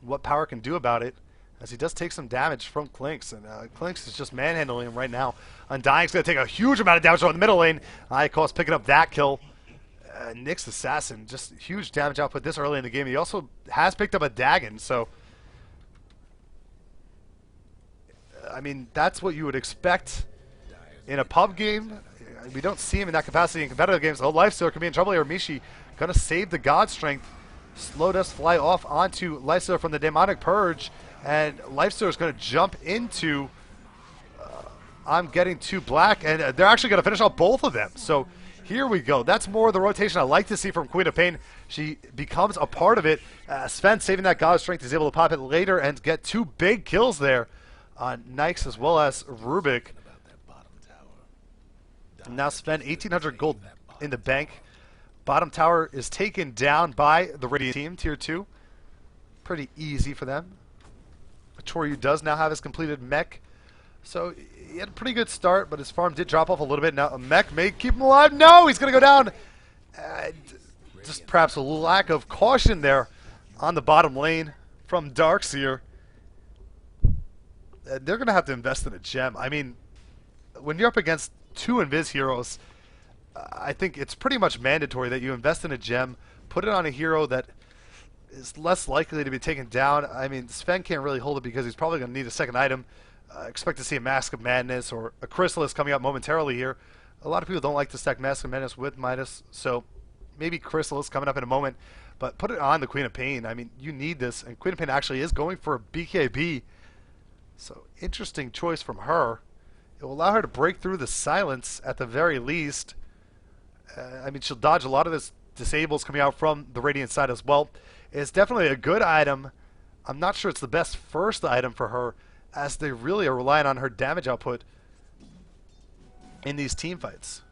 what Power can do about it, as he does take some damage from Clinks, and Clinks is just manhandling him right now. Undying's going to take a huge amount of damage on the middle lane. Iacos picking up that kill. Nyx Assassin, just huge damage output this early in the game. He also has picked up a Dagon, so I mean, that's what you would expect in a pub game. We don't see him in that capacity in competitive games. Oh, Lifestealer could be in trouble here. Mishi going to save the God Strength. Slow Dust fly off onto Lifestealer from the Demonic Purge, and Lifestealer is going to jump into I'm getting too black, and they're actually going to finish off both of them. So here we go. That's more of the rotation I like to see from Queen of Pain. She becomes a part of it. Sven saving that God Strength is able to pop it later and get 2 big kills there on Nyx as well as Rubik. And now Sven, 1,800 gold in the bank. Bottom tower is taken down by the Radiant team, tier 2. Pretty easy for them. Choryu does now have his completed mech. So he had a pretty good start, but his farm did drop off a little bit. Now a mech may keep him alive. No, he's going to go down. Just perhaps a lack of caution there on the bottom lane from Darkseer. They're going to have to invest in a gem. I mean, when you're up against 2 Invis heroes, I think it's pretty much mandatory that you invest in a gem, put it on a hero that is less likely to be taken down. I mean, Sven can't really hold it because he's probably going to need a second item. Expect to see a Mask of Madness or a Chrysalis coming up momentarily here. A lot of people don't like to stack Mask of Madness with Midas, so maybe Chrysalis coming up in a moment. But put it on the Queen of Pain. I mean, you need this, and Queen of Pain actually is going for a BKB. So interesting choice from her. It will allow her to break through the silence at the very least. I mean, she'll dodge a lot of this disables coming out from the Radiant side as well. It's definitely a good item. I'm not sure it's the best first item for her, as they really are relying on her damage output in these team fights.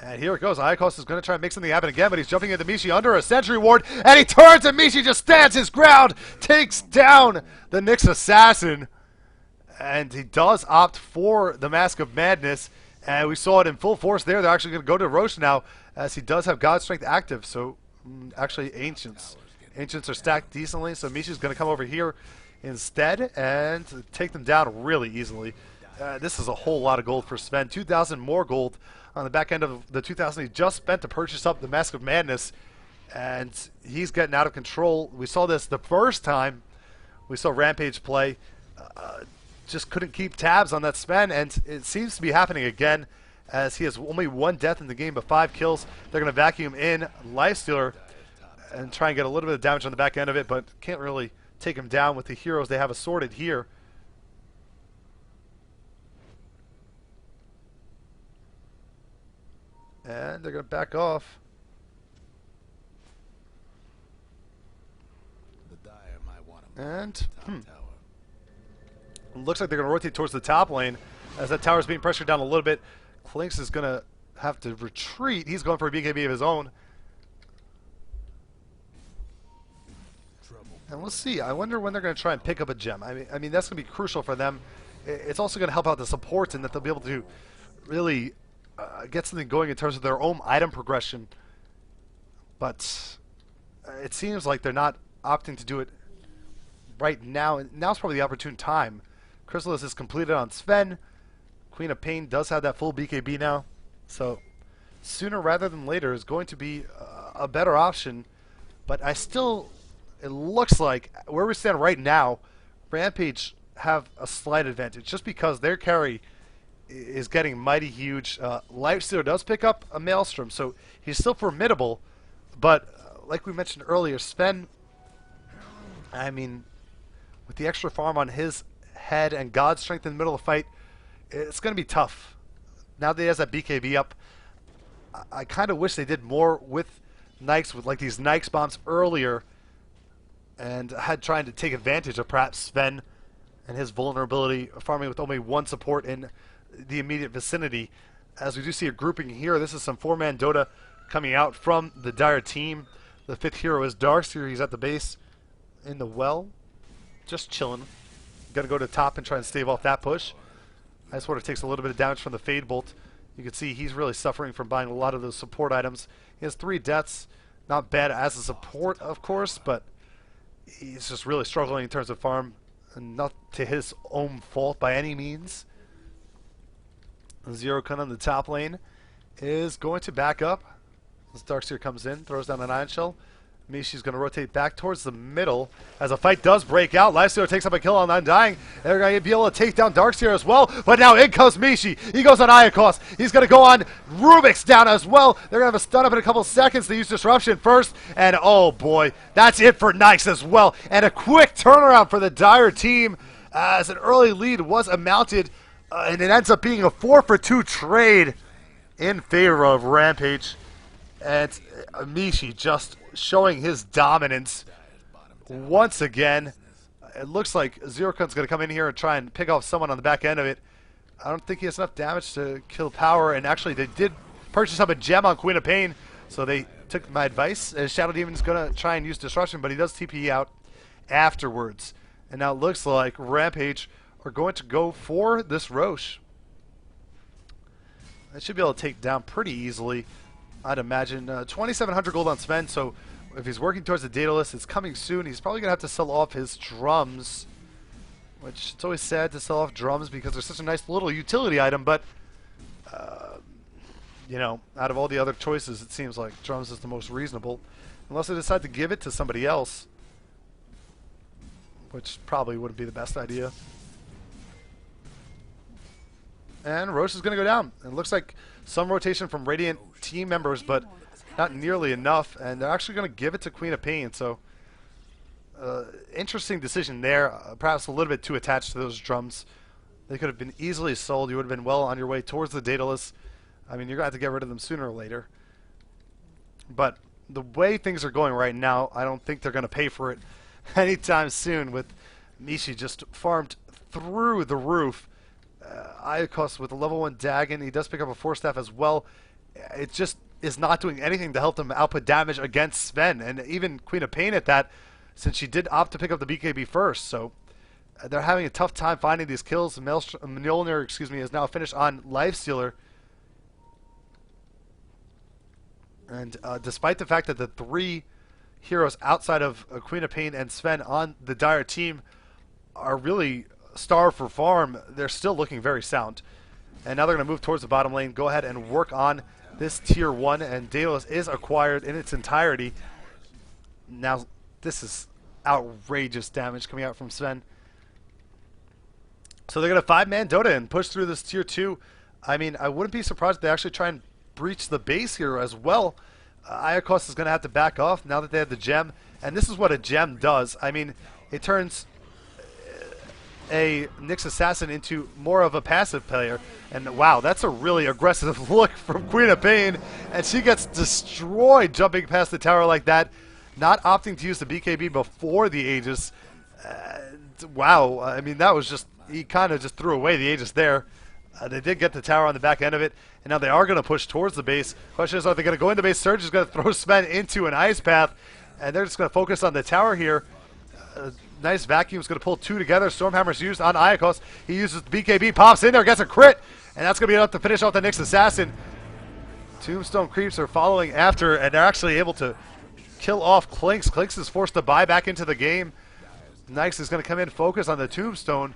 And here it goes. Iacos is going to try and make something happen again, but he's jumping into Mishi under a Sentry Ward, and he turns, and Mishi just stands his ground, takes down the Nyx Assassin, and he does opt for the Mask of Madness, and we saw it in full force there. They're actually going to go to Roche now, as he does have God Strength active, so Actually, Ancients. Ancients are stacked decently, so Mishi's going to come over here instead and take them down really easily. This is a whole lot of gold for Sven. 2,000 more gold on the back end of the 2,000 he just spent to purchase up the Mask of Madness, and he's getting out of control. We saw this the first time we saw Rampage play. Just couldn't keep tabs on that Sven, and it seems to be happening again as he has only 1 death in the game but 5 kills. They're going to vacuum in Lifestealer and try and get a little bit of damage on the back end of it, but can't really take him down with the heroes they have assorted here. And they're going to back off. And looks like they're going to rotate towards the top lane as that tower is being pressured down a little bit. Clinks is going to have to retreat. He's going for a BKB of his own. And we'll see. I wonder when they're going to try and pick up a gem. I mean that's going to be crucial for them. It's also going to help out the supports in that they'll be able to really get something going in terms of their own item progression. But it seems like they're not opting to do it right now. Now's probably the opportune time. Chrysalis is completed on Sven. Queen of Pain does have that full BKB now. So sooner rather than later is going to be a better option. But I still... It looks like, where we stand right now, Rampage have a slight advantage just because their carry is getting mighty huge. Lifestealer does pick up a Maelstrom, so he's still formidable. But like we mentioned earlier, Sven, I mean, with the extra farm on his head and God Strength in the middle of the fight, it's going to be tough. Now that he has that BKB up, I kind of wish they did more with Nikes, with like these Nikes bombs earlier, and had trying to take advantage of perhaps Sven and his vulnerability, farming with only 1 support in the immediate vicinity. As we do see a grouping here, this is some 4-man Dota coming out from the Dire team. The 5th hero is Darkseer. He's at the base in the well, just chilling. Got to go to top and try and stave off that push. Ice Water takes a little bit of damage from the Fade Bolt. You can see he's really suffering from buying a lot of those support items. He has 3 deaths. Not bad as a support, of course, but he's just really struggling in terms of farm, and not to his own fault by any means. Zero Kun on the top lane is going to back up as Darkseer comes in, throws down an Iron Shell. Mishi's going to rotate back towards the middle as a fight does break out. Lifestealer takes up a kill on Undying. They're going to be able to take down Darkseer as well, but now in comes Mishi. He goes on Iacos. He's going to go on Rubik's down as well. They're going to have a stun up in a couple seconds. They use Disruption first, and oh boy, that's it for Nikes as well. And a quick turnaround for the Dire team as an early lead was amounted, and it ends up being a 4-for-2 trade in favor of Rampage. And Mishi just showing his dominance once again. It looks like Zero Kun's going to come in here and try and pick off someone on the back end of it. I don't think he has enough damage to kill power, and actually they did purchase up a gem on Queen of Pain, so they took my advice. Shadow Demon's going to try and use Disruption, but he does TP out afterwards. And now it looks like Rampage are going to go for this Roche. They should be able to take down pretty easily, I'd imagine. 2,700 gold on Sven, so if he's working towards the Daedalus, it's coming soon. He's probably going to have to sell off his drums, which it's always sad to sell off drums because they're such a nice little utility item, but, you know, out of all the other choices, it seems like drums is the most reasonable. Unless they decide to give it to somebody else, which probably wouldn't be the best idea. And Roche is going to go down. It looks like some rotation from Radiant team members, but not nearly enough. And they're actually going to give it to Queen of Pain. So, interesting decision there. Perhaps a little bit too attached to those drums. They could have been easily sold. You would have been well on your way towards the Daedalus. I mean, you're going to have to get rid of them sooner or later. But the way things are going right now, I don't think they're going to pay for it anytime soon, with Mishi just farmed through the roof. Iacos with a level 1 Dagon. He does pick up a Force Staff as well. It just is not doing anything to help them output damage against Sven, and even Queen of Pain at that, since she did opt to pick up the BKB first. So they're having a tough time finding these kills. Mjolnir, excuse me, is now finished on Lifestealer. And despite the fact that the three heroes outside of Queen of Pain and Sven on the Dire team are really starved for farm, they're still looking very sound. And now they're going to move towards the bottom lane, go ahead and work on this tier 1, and Daedalus is acquired in its entirety. Now, this is outrageous damage coming out from Sven. So they're going to 5-man Dota and push through this tier 2. I mean, I wouldn't be surprised if they actually try and breach the base here as well. Iacos is going to have to back off now that they have the gem. And this is what a gem does. I mean, it turns a Nyx Assassin into more of a passive player. And wow, that's a really aggressive look from Queen of Pain. And she gets destroyed jumping past the tower like that. Not opting to use the BKB before the Aegis. Wow, I mean, that was just, he kind of just threw away the Aegis there. They did get the tower on the back end of it, and now they are going to push towards the base. Question is, are they going to go into base? Surge is going to throw Sven into an ice path, and they're just going to focus on the tower here. Nice vacuum is going to pull two together. Stormhammer's used on Iacos. He uses the BKB, pops in there, gets a crit, and that's going to be enough to finish off the Nyx Assassin. Tombstone creeps are following after, and they're actually able to kill off Clinks. Clinks is forced to buy back into the game. Nyx is going to come in, focus on the Tombstone.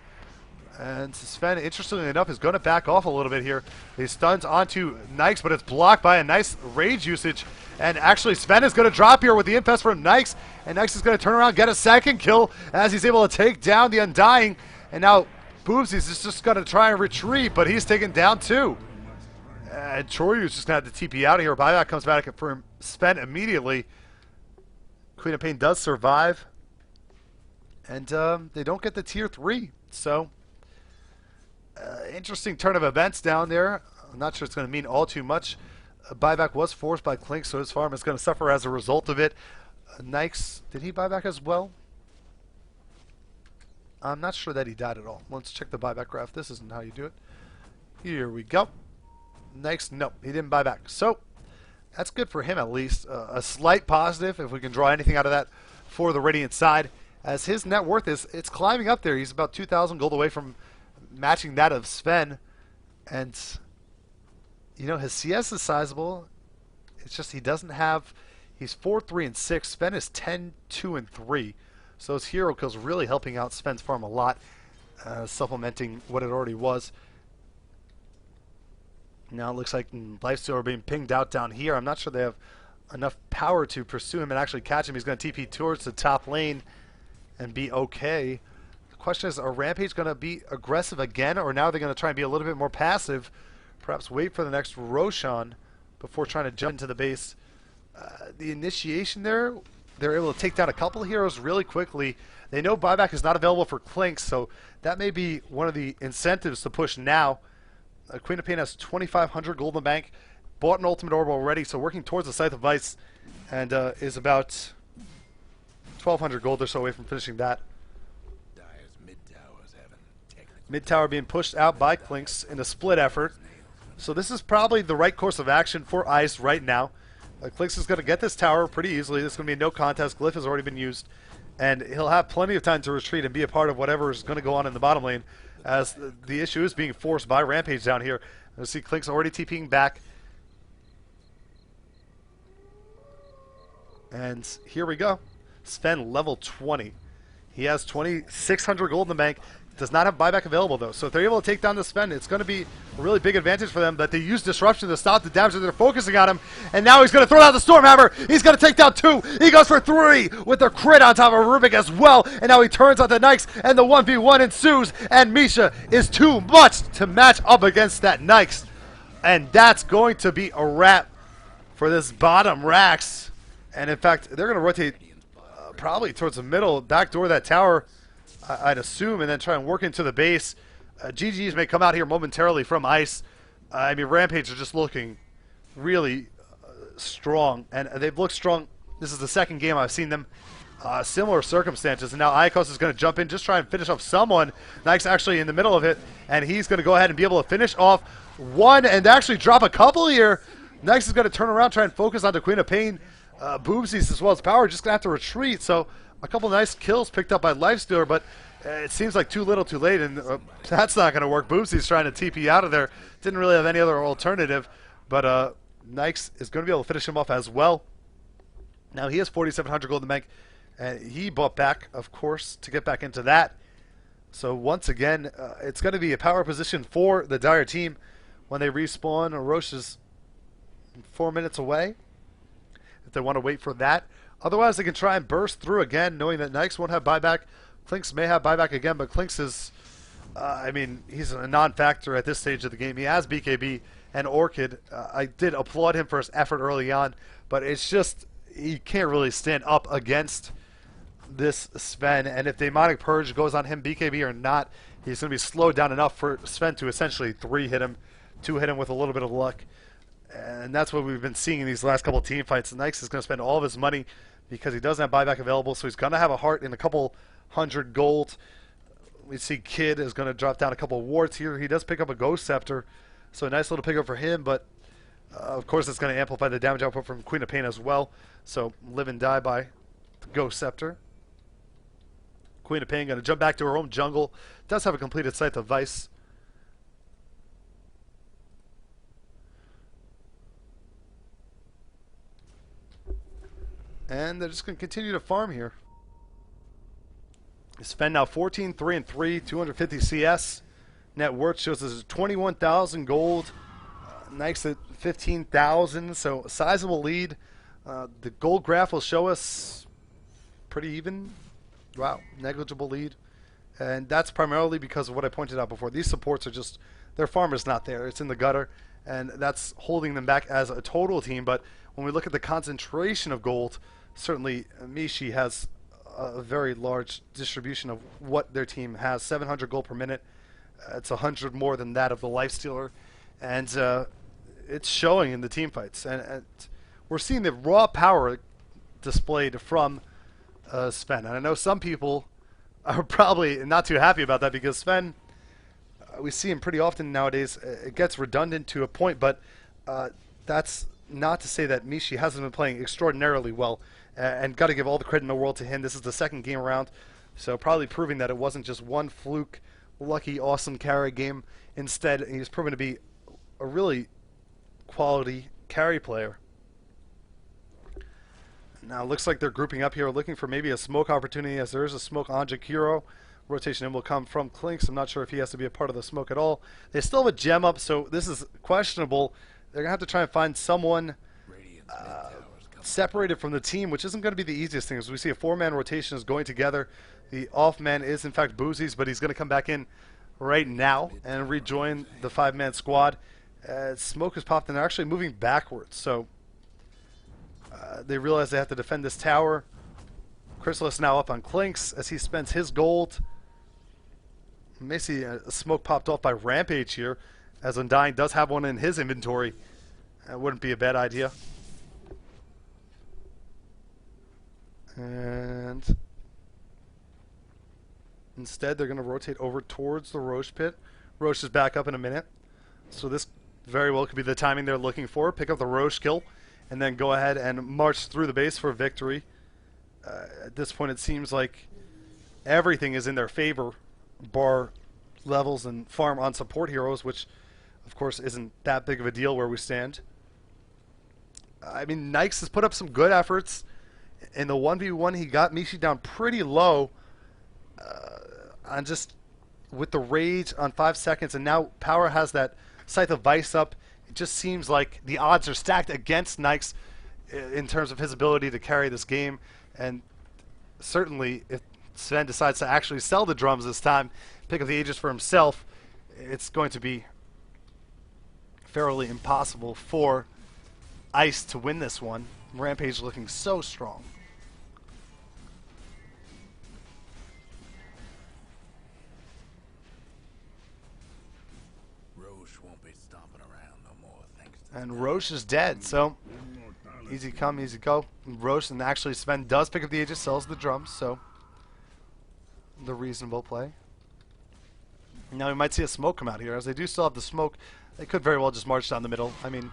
And Sven, interestingly enough, is going to back off a little bit here. He stuns onto Nyx, but it's blocked by a nice rage usage. And actually, Sven is going to drop here with the infest from Nyx. And Nyx is going to turn around, get a second kill as he's able to take down the Undying. And now Boobsies is just going to try and retreat, but he's taken down too. And Choryu's just going to have to TP out of here. Buyback comes back for Sven immediately. Queen of Pain does survive. And they don't get the tier 3. So, interesting turn of events down there. I'm not sure it's going to mean all too much. Buyback was forced by Clink, so his farm is going to suffer as a result of it. Nyx, did he buyback as well? I'm not sure that he died at all. Let's check the buyback graph. This isn't how you do it. Here we go. Nyx, no, he didn't buy back. So, that's good for him at least. A slight positive, if we can draw anything out of that for the Radiant side. As his net worth it's climbing up there. He's about 2,000 gold away from matching that of Sven. And, you know, his CS is sizable. It's just he doesn't have... He's 4-3-6. Sven is 10-2-3. So his hero kills really helping out Sven's farm a lot. Supplementing what it already was. Now it looks like Lifesteal are being pinged out down here. I'm not sure they have enough power to pursue him and actually catch him. He's going to TP towards the top lane and be okay. The question is, are Rampage going to be aggressive again, or now they're going to try and be a little bit more passive? Perhaps wait for the next Roshan before trying to jump into the base. The initiation there, they're able to take down a couple of heroes really quickly. They know buyback is not available for Clink, so that may be one of the incentives to push now. Queen of Pain has 2,500 gold in the bank, bought an ultimate orb already, so working towards the Scythe of Vice, and is about 1,200 gold or so away from finishing that. Mid tower being pushed out by Clinks in a split effort. So this is probably the right course of action for Ice right now. Clinks is going to get this tower pretty easily. This is going to be no contest. Glyph has already been used. And he'll have plenty of time to retreat and be a part of whatever is going to go on in the bottom lane, as the issue is being forced by Rampage down here. You see Clinks already TPing back. And here we go. Sven level 20. He has 2,600 gold in the bank. Does not have buyback available though. So if they're able to take down the Sven, it's going to be a really big advantage for them that they use disruption to stop the damage that they're focusing on him. And now he's going to throw out the Stormhammer. He's going to take down 2. He goes for 3 with the crit on top of Rubik as well. And now he turns on the Nyx and the 1v1 ensues. And Misha is too much to match up against that Nyx. And that's going to be a wrap for this bottom Rax. And in fact, they're going to rotate probably towards the middle, backdoor that tower, I'd assume, and then try and work into the base. GGs may come out here momentarily from Ice. I mean, Rampage are just looking really strong, and they've looked strong. This is the second game I've seen them. Similar circumstances, and now Iacos is going to jump in, just try and finish off someone. Nyx actually in the middle of it, and he's going to go ahead and be able to finish off one and actually drop a couple here. Nyx is going to turn around, try and focus on the Queen of Pain. Boobsies as well as Power just going to have to retreat, so a couple nice kills picked up by Lifestealer, but it seems like too little too late, and that's not going to work. Boobsies trying to TP out of there. Didn't really have any other alternative, but Nikes is going to be able to finish him off as well. Now he has 4,700 gold in the bank, and he bought back, of course, to get back into that. So once again, it's going to be a power position for the Dire team when they respawn. Roche is 4 minutes away if they want to wait for that. Otherwise, they can try and burst through again, knowing that Nikes won't have buyback. Clinks may have buyback again, but Clinks is, I mean, he's a non-factor at this stage of the game. He has BKB and Orchid. I did applaud him for his effort early on, but it's just, he can't really stand up against this Sven. And if Demonic Purge goes on him, BKB or not, he's going to be slowed down enough for Sven to essentially 3-hit him, 2-hit him with a little bit of luck. And that's what we've been seeing in these last couple of team fights. Nikes is going to spend all of his money because he doesn't have buyback available, so he's going to have a heart in a couple hundred gold. We see Kid is going to drop down a couple of wards here. He does pick up a Ghost Scepter, so a nice little pickup for him, but of course it's going to amplify the damage output from Queen of Pain as well. So live and die by the Ghost Scepter. Queen of Pain going to jump back to her own jungle. Does have a completed Scythe of Vice. And they're just going to continue to farm here. Sven now 14, 3 and 3, 250 CS. Net worth shows us 21,000 gold. Nikes at 15,000, so a sizable lead. The gold graph will show us pretty even. Wow, negligible lead. And that's primarily because of what I pointed out before. These supports are just, their farm is not there. It's in the gutter, and that's holding them back as a total team. But when we look at the concentration of gold, certainly Mishi has a very large distribution of what their team has. 700 gold per minute. It's 100 more than that of the Lifestealer. And it's showing in the team fights. And we're seeing the raw power displayed from Sven. And I know some people are probably not too happy about that because Sven, we see him pretty often nowadays. It gets redundant to a point, but that's not to say that Mishi hasn't been playing extraordinarily well. And got to give all the credit in the world to him. This is the second game around, so probably proving that it wasn't just one fluke, lucky, awesome carry game. Instead, he's proven to be a really quality carry player. Now, it looks like they're grouping up here, looking for maybe a smoke opportunity, as there is a smoke on Jakiro. Rotation in will come from Clinks. I'm not sure if he has to be a part of the smoke at all. They still have a gem up, so this is questionable. They're going to have to try and find someone separated from the team, which isn't going to be the easiest thing. As we see, a 4-man rotation is going together. The off man is, in fact, Boozies, but he's going to come back in right now and rejoin the 5-man squad. Smoke has popped, and they're actually moving backwards. So they realize they have to defend this tower. Chrysalis now up on Clinks as he spends his gold. You may see a smoke popped off by Rampage here, as Undying does have one in his inventory. That wouldn't be a bad idea. And instead, they're going to rotate over towards the Roche pit. Roche is back up in a minute. So this very well could be the timing they're looking for. Pick up the Roche kill, and then go ahead and march through the base for victory. At this point, it seems like everything is in their favor, bar levels and farm on support heroes, which, of course, isn't that big of a deal where we stand. I mean, Nikes has put up some good efforts. In the 1v1, he got Mishi down pretty low on just with the rage on 5 seconds, and now Power has that Scythe of Vice up. It just seems like the odds are stacked against Nikes in terms of his ability to carry this game, and certainly if Sven decides to actually sell the drums this time, pick up the Aegis for himself, it's going to be fairly impossible for Ice to win this one. Rampage looking so strong. Roche won't be stomping around no more, thanks to And Roche is dead, so easy come, easy go. Roche, and actually Sven does pick up the Aegis, sells the drums, so the reasonable play. Now we might see a smoke come out here. As they do still have the smoke, they could very well just march down the middle. I mean,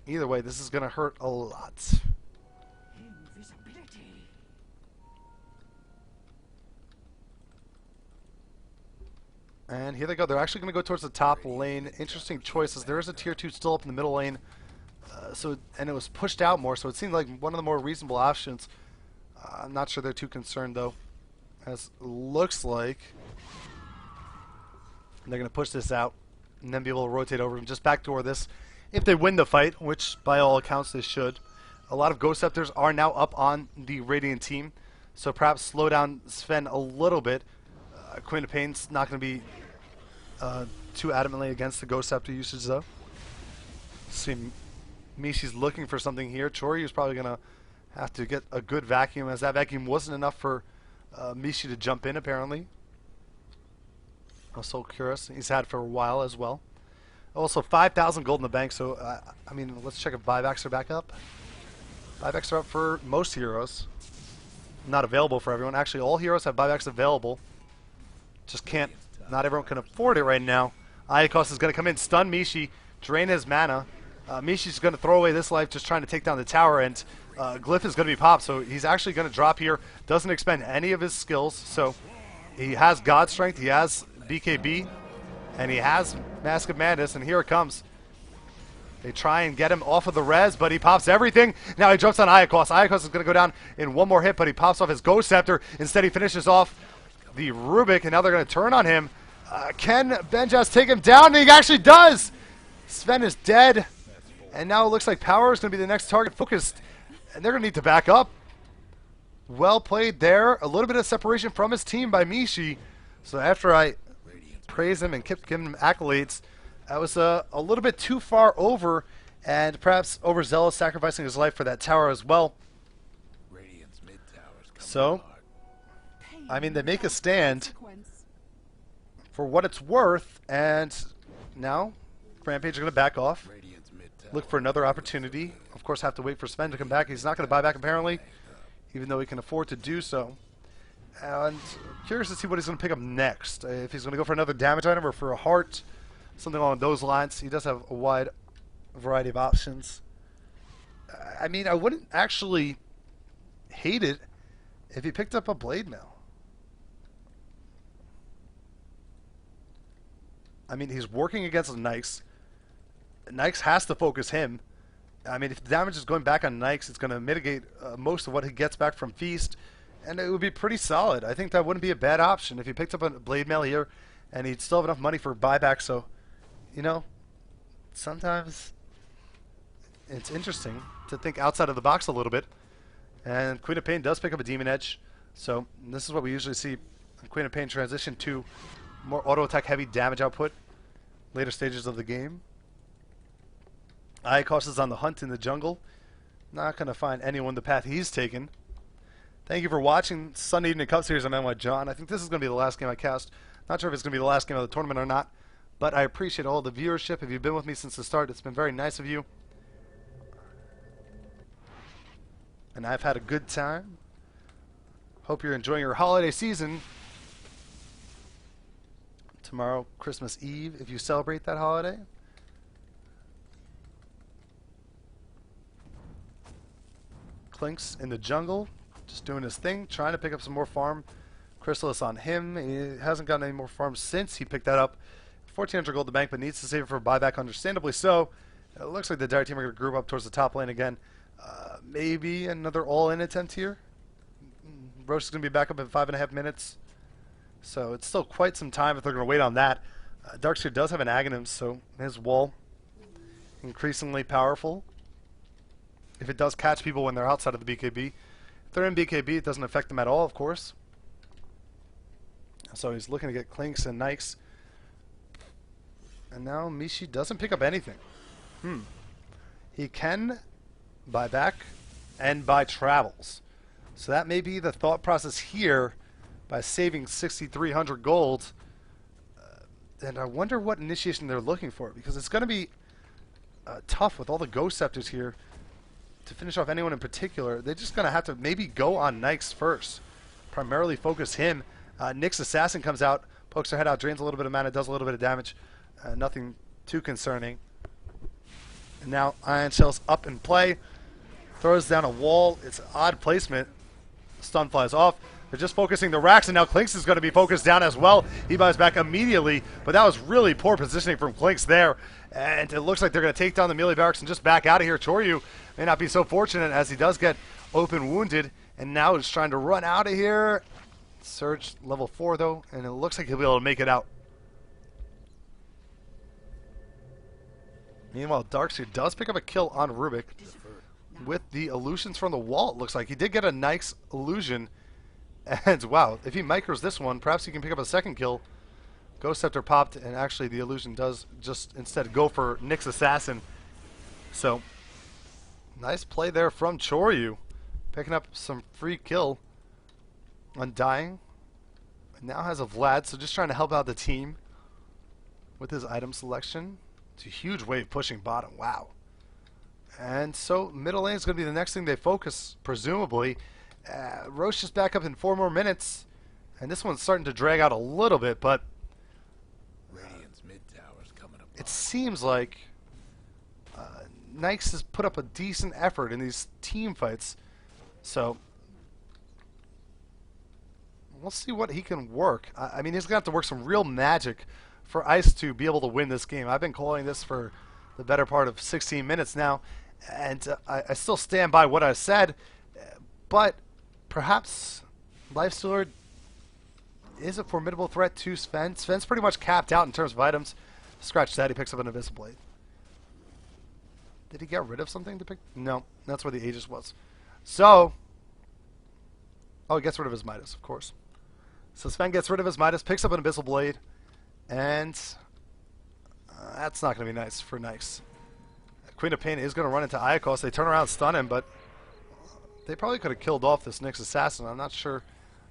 either way, this is going to hurt a lot. And here they go. They're actually going to go towards the top lane. Interesting choices. There is a tier 2 still up in the middle lane. And it was pushed out more, so it seemed like one of the more reasonable options. I'm not sure they're too concerned, though. As looks like they're going to push this out and then be able to rotate over and just backdoor this if they win the fight, which by all accounts they should. A lot of Ghost Scepters are now up on the Radiant team, so perhaps slow down Sven a little bit. Queen of Pain's not going to be too adamantly against the Ghost Scepter usage, though. See, Mishi's looking for something here. Choryu's probably going to have to get a good vacuum, as that vacuum wasn't enough for Mishi to jump in, apparently. Also curious. He's had for a while as well. Also, 5,000 gold in the bank, so, I mean, let's check if buybacks are back up. Buybacks are up for most heroes. Not available for everyone. Actually, all heroes have buybacks available. Just can't, not everyone can afford it right now. Ayakos is going to come in, stun Mishi, drain his mana. Mishi's going to throw away this life just trying to take down the tower, and Glyph is going to be popped, so he's actually going to drop here. Doesn't expend any of his skills, so he has God Strength, he has BKB, and he has Mask of Madness, and here it comes. They try and get him off of the res, but he pops everything. Now he jumps on Ayakos. Ayakos is going to go down in one more hit, but he pops off his Ghost Scepter. Instead, he finishes off the Rubik, and now they're going to turn on him. Can Benjas take him down? And he actually does! Sven is dead, and now it looks like Power is going to be the next target focused, and they're going to need to back up. Well played there. A little bit of separation from his team by Mishi. So after I praise him and kept giving him accolades, that was a little bit too far over, and perhaps overzealous, sacrificing his life for that tower as well. So, I mean, they make a stand for what it's worth, and now Rampage are going to back off, look for another opportunity. Of course, have to wait for Sven to come back. He's not going to buy back, apparently, even though he can afford to do so. And curious to see what he's going to pick up next. If he's going to go for another damage item or for a heart, something along those lines. He does have a wide variety of options. I mean, I wouldn't actually hate it if he picked up a Blade Mail. I mean, he's working against Nyx. Nyx has to focus him. I mean, if the damage is going back on Nyx, it's going to mitigate most of what he gets back from Feast, and it would be pretty solid. I think that wouldn't be a bad option if he picked up a Blade Mail here, and he'd still have enough money for buyback. So, you know, sometimes it's interesting to think outside of the box a little bit. And Queen of Pain does pick up a Demon Edge, so this is what we usually see. Queen of Pain transition to more auto attack heavy damage output later stages of the game. Ayakos is on the hunt in the jungle. Not going to find anyone the path he's taken. Thank you for watching Sunday Evening Cup Series on NYJohn. I think this is going to be the last game I cast. Not sure if it's going to be the last game of the tournament or not, but I appreciate all the viewership. If you've been with me since the start, it's been very nice of you. And I've had a good time. Hope you're enjoying your holiday season. Tomorrow, Christmas Eve, if you celebrate that holiday. Clink's in the jungle, just doing his thing, trying to pick up some more farm. Chrysalis on him. He hasn't gotten any more farms since he picked that up. 1,400 gold to bank, but needs to save it for buyback, understandably so. It looks like the Dire team are going to group up towards the top lane again. Maybe another all-in attempt here. Roche is going to be back up in 5.5 minutes. So it's still quite some time if they're going to wait on that. Darkseer does have an Aghanim, so his wall increasingly powerful. If it does catch people when they're outside of the BKB. If they're in BKB, it doesn't affect them at all, of course. So he's looking to get Clinks and Nikes. And now Mishi doesn't pick up anything. He can buy back and buy travels. So that may be the thought process here by saving 6,300 gold. And I wonder what initiation they're looking for, because it's going to be tough with all the Ghost Scepters here to finish off anyone in particular. They're just going to have to maybe go on Nyx first. Primarily focus him. Nyx Assassin comes out, pokes her head out, drains a little bit of mana, does a little bit of damage. Nothing too concerning. And now Ion Shell's up in play. Throws down a wall. It's an odd placement. Stun flies off. They're just focusing the racks, and now Klinks is going to be focused down as well. He buys back immediately, but that was really poor positioning from Klinks there. And it looks like they're going to take down the melee barracks and just back out of here. Choryu may not be so fortunate as he does get open wounded, and now he's trying to run out of here. Surge level 4 though, and it looks like he'll be able to make it out. Meanwhile, Darkseer does pick up a kill on Rubik with the illusions from the wall. It looks like he did get a nice illusion, and wow, if he micros this one, perhaps he can pick up a second kill. Ghost Scepter popped, and actually the illusion does just instead go for Nick's assassin. So nice play there from Choryu, picking up some free kill. Undying now has a Vlad, so just trying to help out the team with his item selection. It's a huge wave pushing bottom. Wow. And so middle lane is going to be the next thing they focus, presumably. Roche is back up in 4 more minutes, and this one's starting to drag out a little bit, but Radiant's mid tower's coming up. it seems like Nyx has put up a decent effort in these team fights. So we'll see what he can work. I mean, he's going to have to work some real magic for Ice to be able to win this game. I've been calling this for the better part of 16 minutes now, and I still stand by what I said, but perhaps Lifestealer is a formidable threat to Sven. Sven's pretty much capped out in terms of items. Scratch that, he picks up an Invisible Blade. Did he get rid of something to pick? No, that's where the Aegis was. So, oh, he gets rid of his Midas, of course. So Sven gets rid of his Midas, picks up an Abyssal Blade, and that's not going to be nice for Nyx. Queen of Pain is going to run into Iacos. They turn around, stun him, but they probably could have killed off this Nyx assassin. I'm not sure.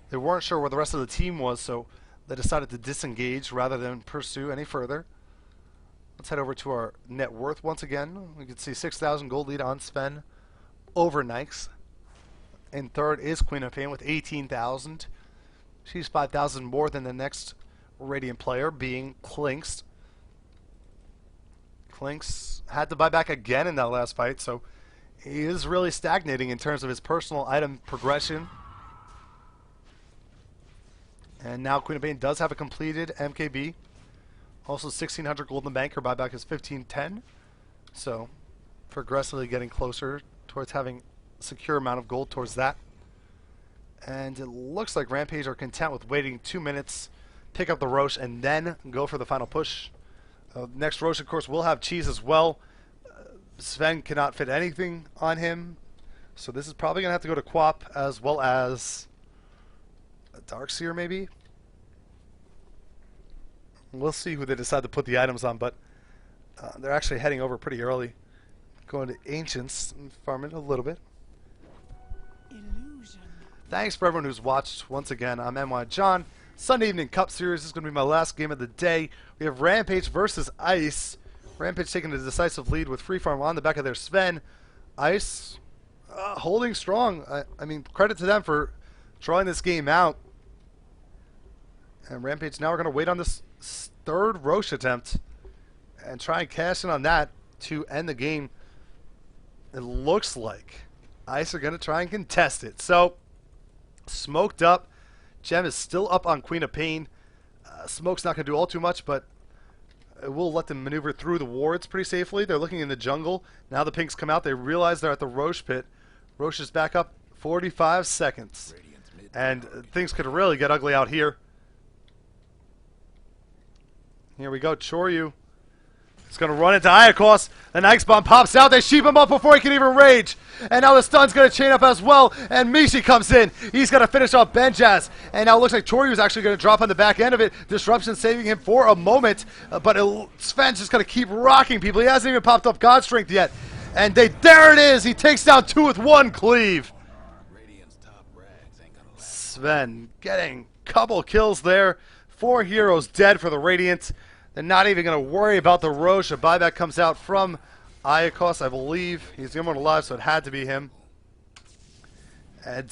They weren't sure where the rest of the team was, so they decided to disengage rather than pursue any further. Let's head over to our net worth once again. We can see 6,000 gold lead on Sven over Nyx. In third is Queen of Pain with 18,000. She's 5,000 more than the next Radiant player, being Klinks. Klinks had to buy back again in that last fight, so he is really stagnating in terms of his personal item progression. And now Queen of Pain does have a completed MKB. Also 1,600 gold in the bank. Her buyback is 1,510. So progressively getting closer towards having a secure amount of gold towards that. And it looks like Rampage are content with waiting 2 minutes, pick up the Roche, and then go for the final push. Next Roche, of course, will have cheese as well. Sven cannot fit anything on him. So this is probably going to have to go to Quap as well as a Darkseer maybe. We'll see who they decide to put the items on, but they're actually heading over pretty early. Going to Ancients and farming a little bit. Illusion. Thanks for everyone who's watched. Once again, I'm NYJohn. Sunday Evening Cup Series is going to be my last game of the day. We have Rampage versus Ice. Rampage taking the decisive lead with free farm on the back of their Sven. Ice holding strong. I mean, credit to them for drawing this game out. And Rampage now are going to wait on this third Roche attempt and try and cash in on that to end the game. It looks like Ice are going to try and contest it. So, smoked up. Gem is still up on Queen of Pain. Smoke's not going to do all too much, but it will let them maneuver through the wards pretty safely. They're looking in the jungle. Now the pinks come out. They realize they're at the Roche pit. Roche is back up 45 seconds. And things could really get ugly out here. Here we go. Choryu is going to run into Iacos. The Nyx bomb pops out. They sheep him up before he can even rage. And now the stun's going to chain up as well. And Mishi comes in. He's going to finish off Benjaz. And now it looks like Choryu is actually going to drop on the back end of it. Disruption saving him for a moment. But Sven's just going to keep rocking people. He hasn't even popped up God Strength yet. And there it is. He takes down 2 with 1 cleave. Sven getting a couple kills there. 4 heroes dead for the Radiant. They're not even going to worry about the Roche. A buyback comes out from Iacos, I believe. He's the only one alive, so it had to be him. And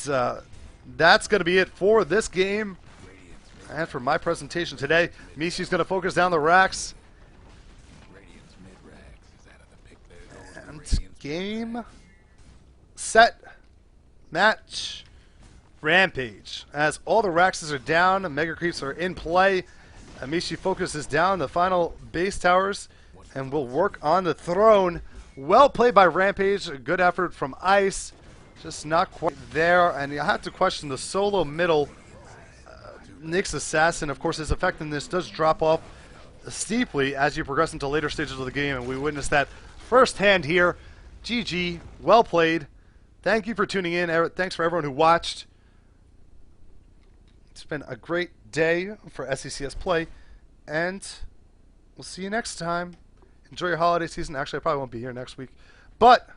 that's going to be it for this game. And for my presentation today, Mishi's going to focus down the racks. And game, set, match, Rampage. As all the Raxes are down, Mega Creeps are in play. Amishi focuses down the final base towers and will work on the throne. Well played by Rampage. A good effort from Ice. Just not quite there. And you have to question the solo middle. Nick's Assassin, of course, his effectiveness does drop off steeply as you progress into later stages of the game. And we witnessed that firsthand here. GG. Well played. Thank you for tuning in. Thanks for everyone who watched. It's been a great day for SCCS play, and we'll see you next time. Enjoy your holiday season. Actually, I probably won't be here next week, but